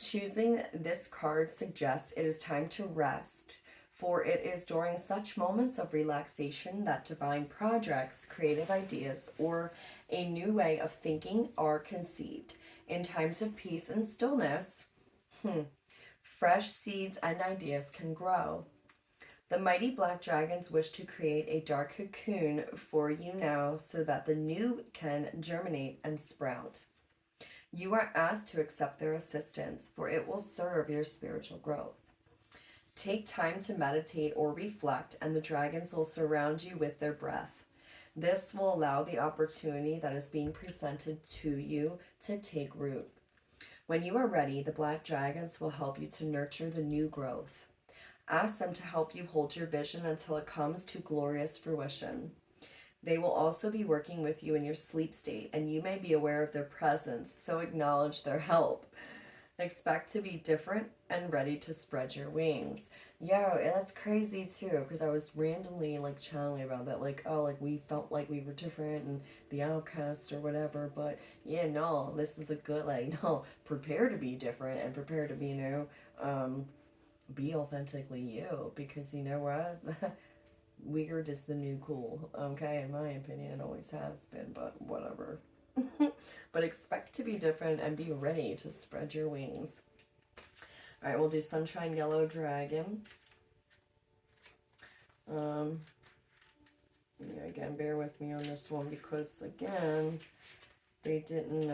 Choosing this card suggests it is time to rest, for it is during such moments of relaxation that divine projects, creative ideas, or a new way of thinking are conceived. In times of peace and stillness, fresh seeds and ideas can grow. The mighty black dragons wish to create a dark cocoon for you now so that the new can germinate and sprout. You are asked to accept their assistance, for it will serve your spiritual growth. Take time to meditate or reflect, and the dragons will surround you with their breath. This will allow the opportunity that is being presented to you to take root. When you are ready, the black dragons will help you to nurture the new growth. Ask them to help you hold your vision until it comes to glorious fruition. They will also be working with you in your sleep state, and you may be aware of their presence, so acknowledge their help. Expect to be different and ready to spread your wings. Yo, that's crazy too, because I was randomly like channeling about that, like, oh, like we felt like we were different and the outcast or whatever, but yeah, no, this is a good, like, no, prepare to be different and prepare to be, be authentically you, because you know what? Weird is the new cool, okay? In my opinion, it always has been, but whatever. But expect to be different and be ready to spread your wings. All right, we'll do Sunshine Yellow Dragon. Yeah, again, bear with me on this one because, again, they didn't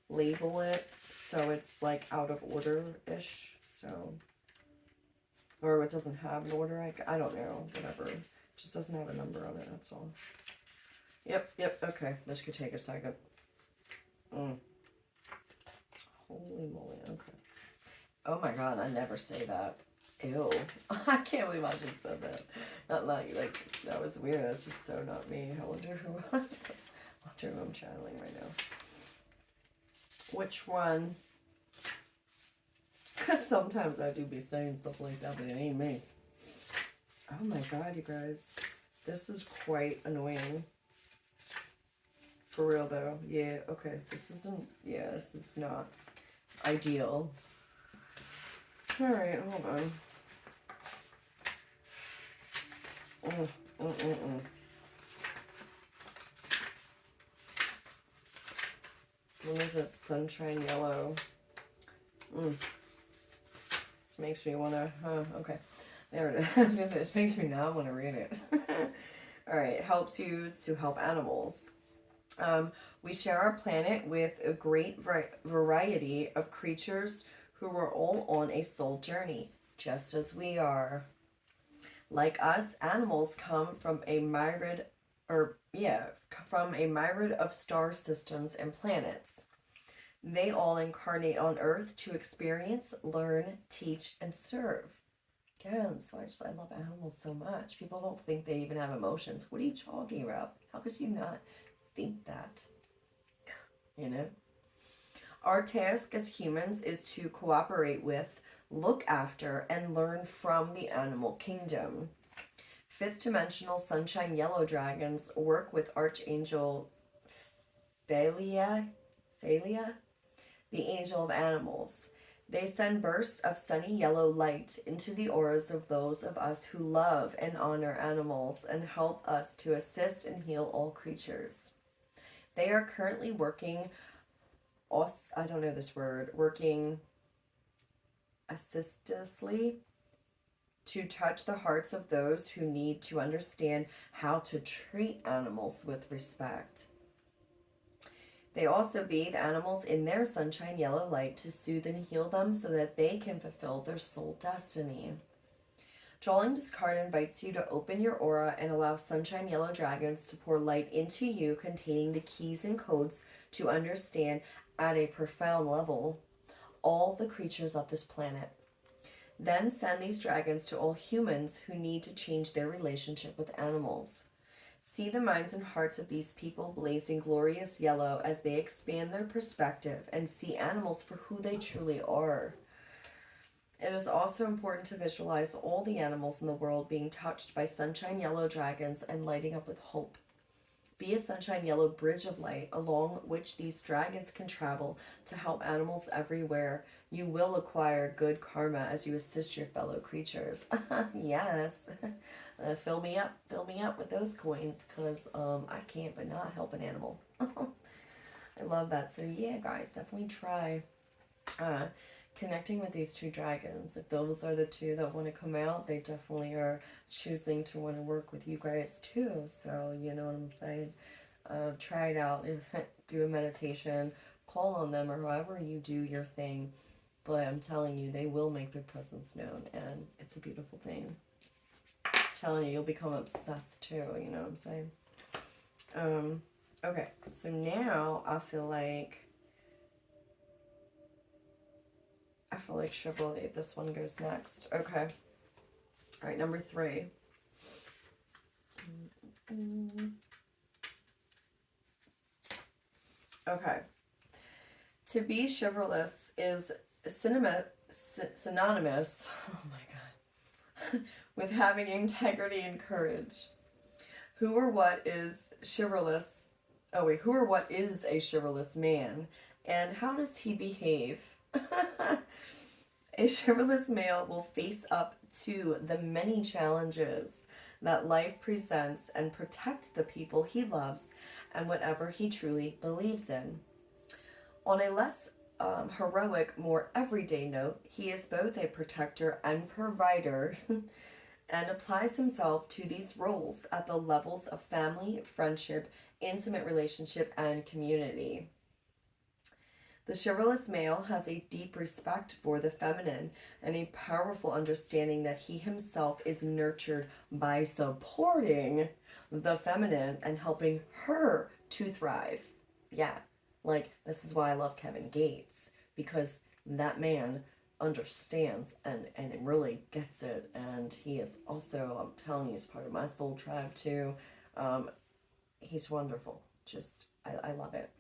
label it, so it's like out of order-ish, so, or it doesn't have an order, I don't know, whatever. It just doesn't have a number on it, that's all. Yep, okay, this could take a second. Holy moly, okay. Oh my god, I never say that. Ew. I can't believe I just said that. Not like, that was weird. That's just so not me. I wonder who I'm channeling right now. Which one? Because sometimes I do be saying stuff like that, but it ain't me. Oh my god, you guys. This is quite annoying. For real, though. Yeah, okay. This is not ideal. Alright, hold on. What is it? Sunshine Yellow. This makes me want to... okay. There it is. I was going to say, this makes me now want to read it. Alright, helps you to help animals. We share our planet with a great variety of creatures who are all on a soul journey, just as we are. Like us, animals come from a myriad of star systems and planets. They all incarnate on Earth to experience, learn, teach, and serve. Again, so I love animals so much. People don't think they even have emotions. What are you talking about? How could you not think that? You know? Our task as humans is to cooperate with, look after, and learn from the animal kingdom. Fifth dimensional sunshine yellow dragons work with Archangel Phalia, the angel of animals. They send bursts of sunny yellow light into the auras of those of us who love and honor animals and help us to assist and heal all creatures. They are currently working working assiduously to touch the hearts of those who need to understand how to treat animals with respect. They also bathe animals in their sunshine yellow light to soothe and heal them so that they can fulfill their soul destiny. Drawing this card invites you to open your aura and allow sunshine yellow dragons to pour light into you, containing the keys and codes to understand at a profound level all the creatures of this planet. Then send these dragons to all humans who need to change their relationship with animals. See the minds and hearts of these people blazing glorious yellow as they expand their perspective and see animals for who they truly are. It is also important to visualize all the animals in the world being touched by sunshine yellow dragons and lighting up with hope. Be a sunshine yellow bridge of light along which these dragons can travel to help animals everywhere. You will acquire good karma as you assist your fellow creatures. Yes. Fill me up with those coins, because I can't but not help an animal. I love that. So yeah, guys, definitely try connecting with these two dragons. If those are the two that want to come out, they definitely are choosing to want to work with you guys too. So you know what I'm saying. Try it out. Do a meditation, call on them, or however you do your thing. But I'm telling you, they will make their presence known, and it's a beautiful thing. I'm telling you, you'll become obsessed too. You know what I'm saying? Okay, so now I feel like Chevrolet, this one goes next. Okay. All right, number 3. Okay. To be chivalrous is synonymous, oh my god, with having integrity and courage. Who or what is chivalrous? Oh wait, who or what is a chivalrous man? And how does he behave? A chivalrous male will face up to the many challenges that life presents and protect the people he loves and whatever he truly believes in. On a less heroic, more everyday note, he is both a protector and provider and applies himself to these roles at the levels of family, friendship, intimate relationship, and community. The chivalrous male has a deep respect for the feminine and a powerful understanding that he himself is nurtured by supporting the feminine and helping her to thrive. Yeah, like this is why I love Kevin Gates, because that man understands and really gets it, and he is also, I'm telling you, he's part of my soul tribe too. He's wonderful. Just I love it.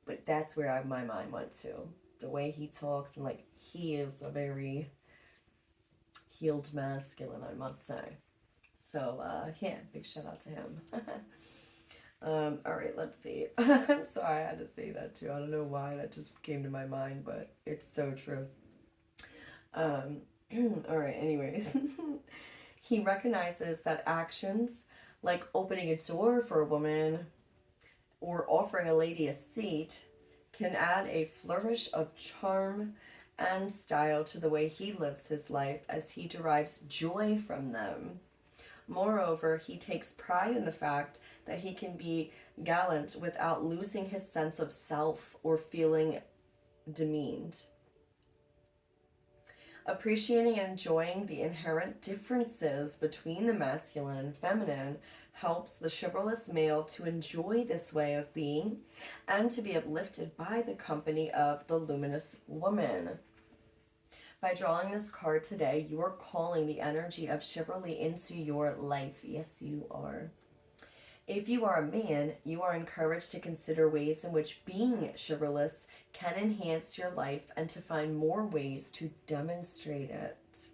But that's where my mind went to. The way he talks, and like, he is a very healed masculine, I must say. So, yeah, big shout out to him. All right, let's see. I'm sorry I had to say that too. I don't know why that just came to my mind, but it's so true. All right, anyways. He recognizes that actions like opening a door for a woman or offering a lady a seat can add a flourish of charm and style to the way he lives his life as he derives joy from them. Moreover, he takes pride in the fact that he can be gallant without losing his sense of self or feeling demeaned. Appreciating and enjoying the inherent differences between the masculine and feminine helps the chivalrous male to enjoy this way of being and to be uplifted by the company of the luminous woman. By drawing this card today, you are calling the energy of chivalry into your life. Yes, you are. If you are a man, you are encouraged to consider ways in which being chivalrous can enhance your life and to find more ways to demonstrate it.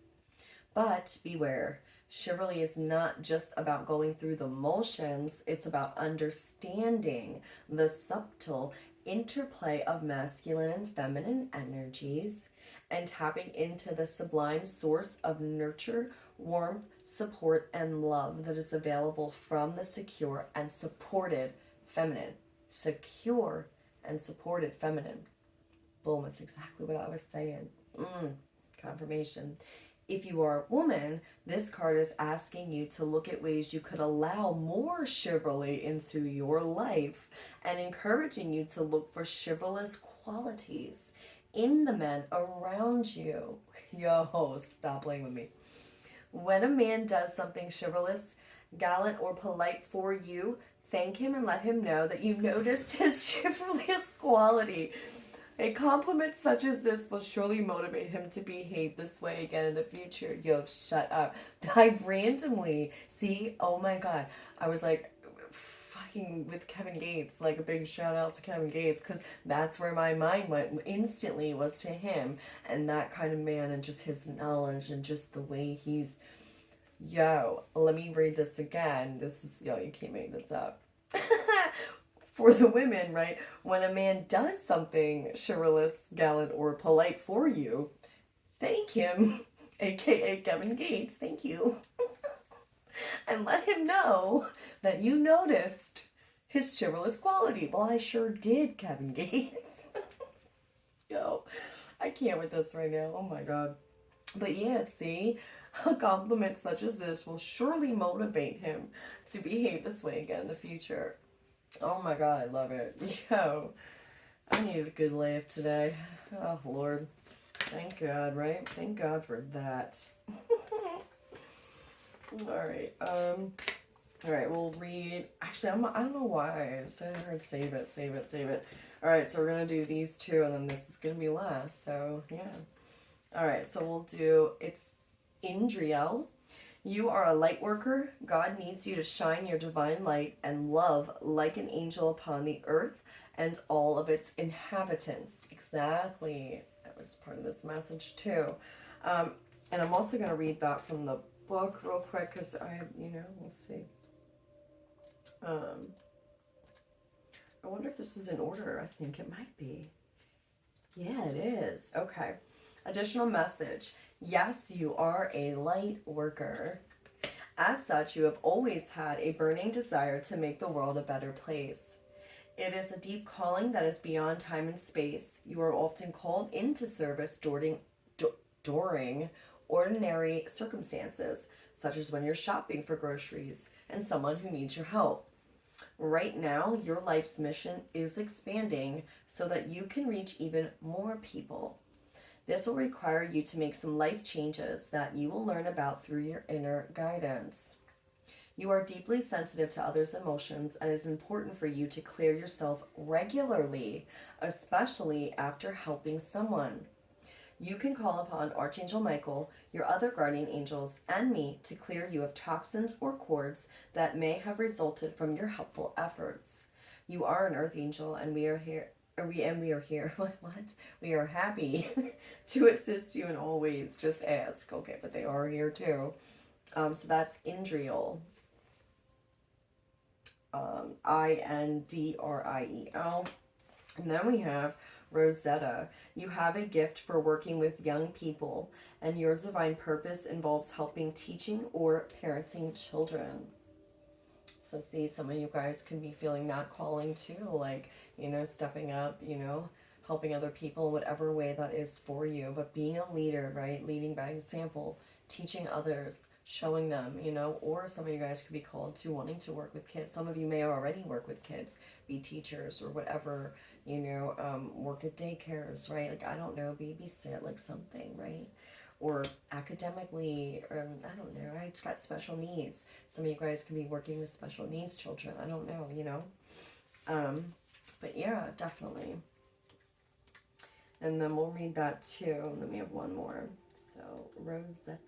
But beware, chivalry is not just about going through the motions, it's about understanding the subtle interplay of masculine and feminine energies and tapping into the sublime source of nurture, warmth, support, and love that is available from the secure and supported feminine. Secure and supported feminine. Boom, that's exactly what I was saying. Confirmation. If you are a woman, this card is asking you to look at ways you could allow more chivalry into your life and encouraging you to look for chivalrous qualities in the men around you. Yo, stop playing with me. When a man does something chivalrous, gallant, or polite for you, thank him and let him know that you noticed his chivalrous quality. A compliment such as this will surely motivate him to behave this way again in the future. Yo, shut up. I randomly, see, oh my god, I was like, fucking with Kevin Gates, like a big shout out to Kevin Gates, because that's where my mind went instantly, was to him, and that kind of man, and just his knowledge, and just the way he's, yo, let me read this again. This is, yo, you can't make this up. For the women, right? When a man does something chivalrous, gallant, or polite for you, thank him, aka Kevin Gates, thank you. And let him know that you noticed his chivalrous quality. Well, I sure did, Kevin Gates. Yo, I can't with this right now. Oh my god. But yeah, see, a compliment such as this will surely motivate him to behave this way again in the future. Oh my god, I love it. Yo, I needed a good laugh today. Oh, Lord. Thank God, right? Thank God for that. Alright, alright, we'll read. Actually, I don't know why. I said I heard save it. Alright, so we're going to do these two, and then this is going to be last. So, yeah. Alright, so we'll do, it's Indriel. You are a light worker. God needs you to shine your divine light and love like an angel upon the earth and all of its inhabitants. Exactly. That was part of this message too. And I'm also going to read that from the book real quick because we'll see. I wonder if this is in order. I think it might be. Yeah, it is. Okay. Additional message. Yes, you are a light worker. As such, you have always had a burning desire to make the world a better place. It is a deep calling that is beyond time and space. You are often called into service during ordinary circumstances, such as when you're shopping for groceries and someone who needs your help. Right now, your life's mission is expanding so that you can reach even more people. This will require you to make some life changes that you will learn about through your inner guidance. You are deeply sensitive to others' emotions, and it is important for you to clear yourself regularly, especially after helping someone. You can call upon Archangel Michael, your other guardian angels, and me to clear you of toxins or cords that may have resulted from your helpful efforts. You are an earth angel, and we are here. We are here. What? We are happy to assist you in all ways. Just ask. Okay, but they are here too. So that's Indriel. Indriel. And then we have Rosetta. You have a gift for working with young people, and your divine purpose involves helping, teaching, or parenting children. So see, some of you guys can be feeling that calling too, like, stepping up, helping other people, whatever way that is for you. But being a leader, right? Leading by example, teaching others, showing them, or some of you guys could be called to wanting to work with kids. Some of you may already work with kids, be teachers or whatever, work at daycares, right? Like, I don't know, babysit, like something, right? Or academically, or I don't know, I just got special needs. Some of you guys can be working with special needs children. I don't know, But yeah, definitely. And then we'll read that too. And then we have one more. So, Rosetta.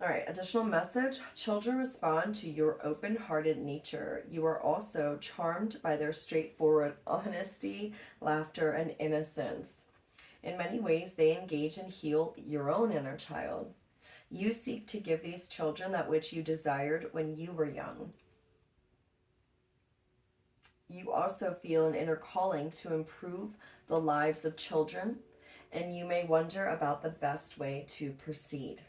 All right, additional message. Children respond to your open-hearted nature. You are also charmed by their straightforward honesty, laughter, and innocence. In many ways, they engage and heal your own inner child. You seek to give these children that which you desired when you were young. You also feel an inner calling to improve the lives of children, and you may wonder about the best way to proceed.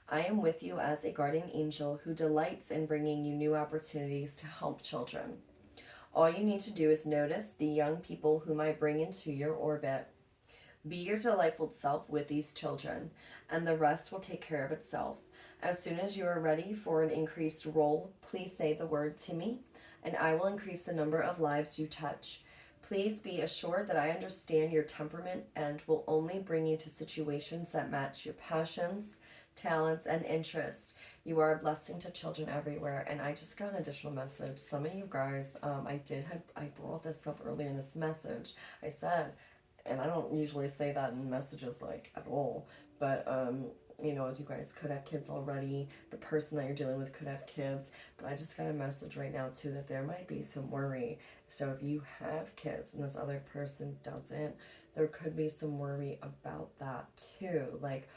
I am with you as a guardian angel who delights in bringing you new opportunities to help children. All you need to do is notice the young people whom I bring into your orbit. Be your delightful self with these children, and the rest will take care of itself. As soon as you are ready for an increased role, please say the word to me, and I will increase the number of lives you touch. Please be assured that I understand your temperament and will only bring you to situations that match your passions, talents, and interests. You are a blessing to children everywhere. And I just got an additional message. Some of you guys, I brought this up earlier in this message. I said, and I don't usually say that in messages like at all, but you know, you guys could have kids already. The person that you're dealing with could have kids. But I just got a message right now too that there might be some worry. So if you have kids and this other person doesn't, there could be some worry about that too. Like,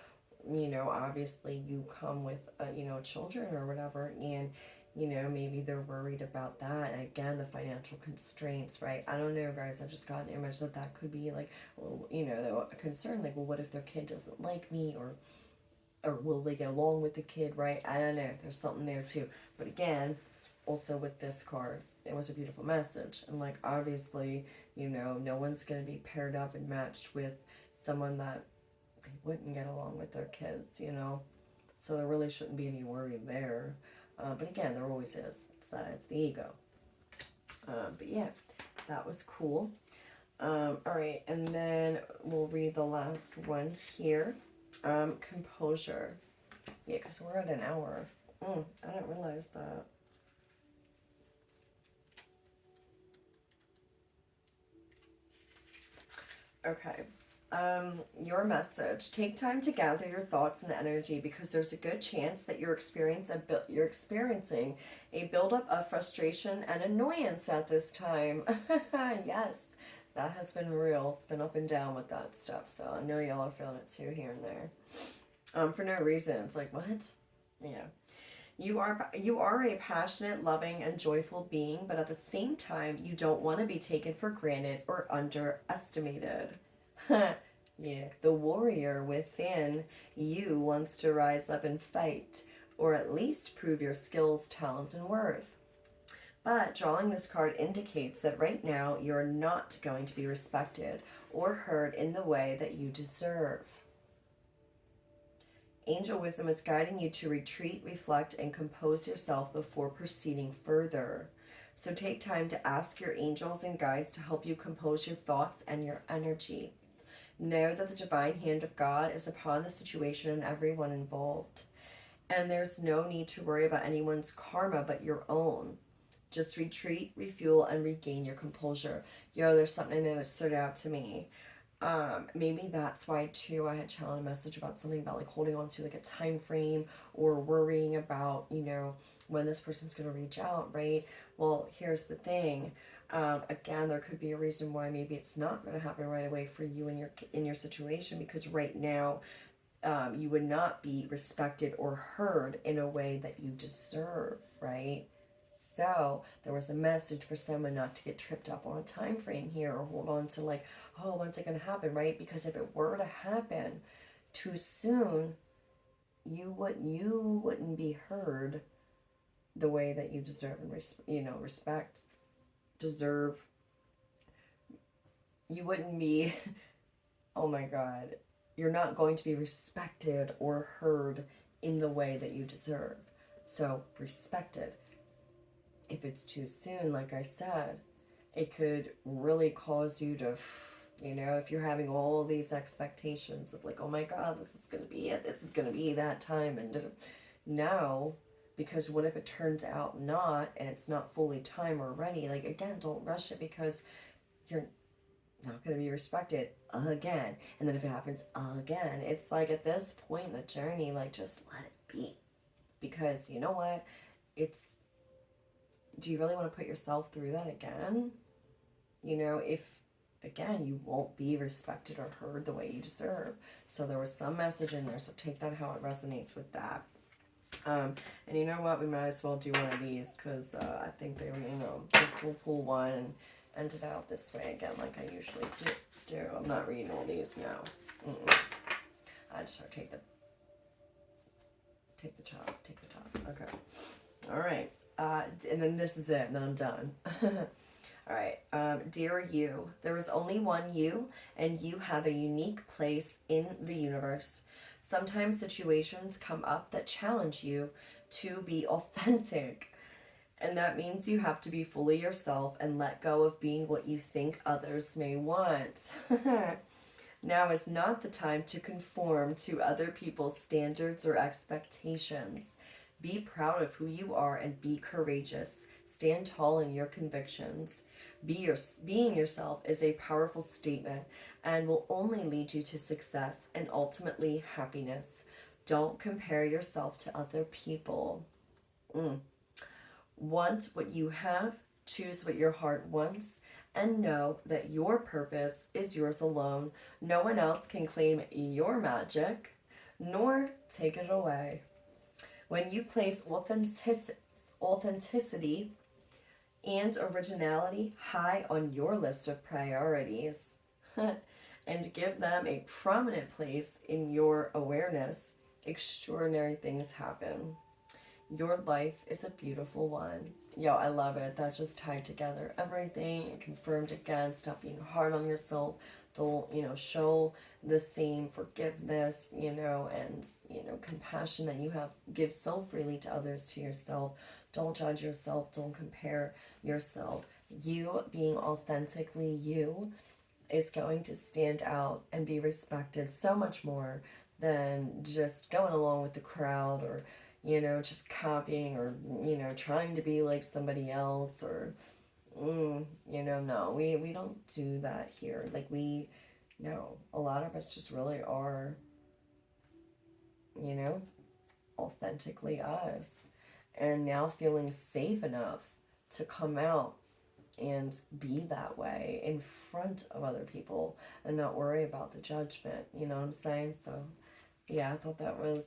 you know, obviously you come with, you know, children or whatever, and, you know, maybe they're worried about that. And again, the financial constraints, right? I don't know, guys. I just got an image that that could be like, well, you know, a concern. Like, well, what if their kid doesn't like me, or will they get along with the kid, right? I don't know. There's something there too. But again, also with this card, it was a beautiful message. And like, obviously, you know, no one's going to be paired up and matched with someone that they wouldn't get along with their kids, you know? So there really shouldn't be any worry there. But again, there always is. It's the ego. But yeah, that was cool. All right, and then we'll read the last one here. Composure. Yeah, because we're at an hour. I didn't realize that. Okay. Your message. Take time to gather your thoughts and energy because there's a good chance that you're experiencing a buildup of frustration and annoyance at this time. Yes, that has been real. It's been up and down with that stuff. So I know y'all are feeling it too here and there. For no reason. It's like, what? Yeah. You are a passionate, loving, and joyful being, but at the same time, you don't want to be taken for granted or underestimated. Yeah, the warrior within you wants to rise up and fight, or at least prove your skills, talents, and worth. But drawing this card indicates that right now you're not going to be respected or heard in the way that you deserve. Angel wisdom is guiding you to retreat, reflect, and compose yourself before proceeding further. So take time to ask your angels and guides to help you compose your thoughts and your energy. Know that the divine hand of God is upon the situation and everyone involved. And there's no need to worry about anyone's karma but your own. Just retreat, refuel, and regain your composure. Yo, there's something there that stood out to me. Maybe that's why too I had channeled a message about something about like holding on to like a time frame or worrying about, you know, when this person's going to reach out, right? Well, here's the thing. Again, there could be a reason why maybe it's not going to happen right away for you in your situation, because right now you would not be respected or heard in a way that you deserve, right? So there was a message for someone not to get tripped up on a time frame here or hold on to like, oh, when's it going to happen, right? Because if it were to happen too soon, you wouldn't be heard the way that you deserve and respect, deserve. You wouldn't be, oh my God, you're not going to be respected or heard in the way that you deserve. So respected. If it's too soon, like I said, it could really cause you to, you know, if you're having all these expectations of like, oh my God, this is going to be it, this is going to be that time, and no, because what if it turns out not, and it's not fully time or ready? Like, again, don't rush it because not going to be respected again. And then if it happens again, it's like at this point in the journey, like just let it be. Because you know what? Do you really want to put yourself through that again? You know, if again, you won't be respected or heard the way you deserve. So there was some message in there. So take that how it resonates with that. And you know what? We might as well do one of these because I think they, just will pull one and end it out this way again like I usually do. I'm not reading all these now. I just have to take the top. Okay. All right. And then this is it. And then I'm done. All right. Dear you, there is only one you, and you have a unique place in the universe. Sometimes situations come up that challenge you to be authentic. And that means you have to be fully yourself and let go of being what you think others may want. Now is not the time to conform to other people's standards or expectations. Be proud of who you are and be courageous. Stand tall in your convictions. Being yourself is a powerful statement and will only lead you to success and ultimately happiness. Don't compare yourself to other people. Want what you have, choose what your heart wants, and know that your purpose is yours alone. No one else can claim your magic, nor take it away. When you place authenticity and originality high on your list of priorities and give them a prominent place in your awareness, extraordinary things happen. Your life is a beautiful one. Yo, I love it. That just tied together everything and confirmed again. Stop being hard on yourself. Don't, show the same forgiveness, and, compassion that you have. Give so freely to others, to yourself. Don't judge yourself. Don't compare yourself. You being authentically you is going to stand out and be respected so much more than just going along with the crowd or just copying or, trying to be like somebody else or, no, we don't do that here. Like a lot of us just really are, authentically us. And now feeling safe enough to come out and be that way in front of other people and not worry about the judgment, you know what I'm saying? So yeah, I thought that was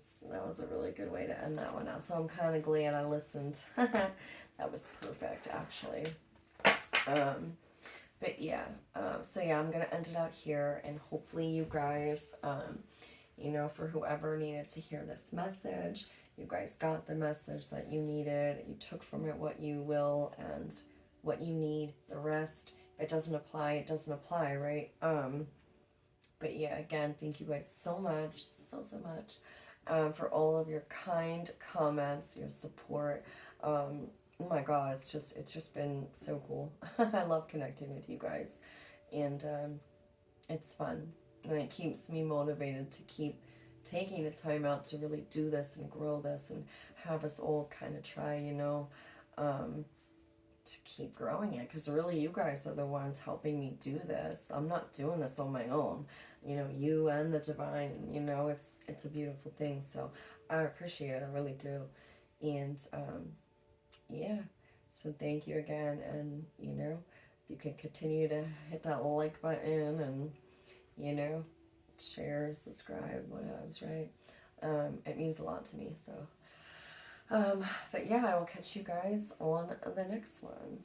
a really good way to end that one out. So I'm kind of glad I listened. That was perfect, actually. But yeah, so yeah, I'm going to end it out here. And hopefully you guys, for whoever needed to hear this message, you guys got the message that you needed. You took from it what you will and what you need. The rest, if it doesn't apply, right? But yeah, again, thank you guys so much, so much, for all of your kind comments, your support. Oh my God, it's just been so cool. I love connecting with you guys, and it's fun, and it keeps me motivated to keep taking the time out to really do this and grow this and have us all kind of try, to keep growing it, because really you guys are the ones helping me do this. I'm not doing this on my own. You and the divine, it's a beautiful thing. So I appreciate it. I really do. And yeah, so thank you again. And if you can continue to hit that like button and share, subscribe, whatevs, right? It means a lot to me. So but yeah, I will catch you guys on the next one.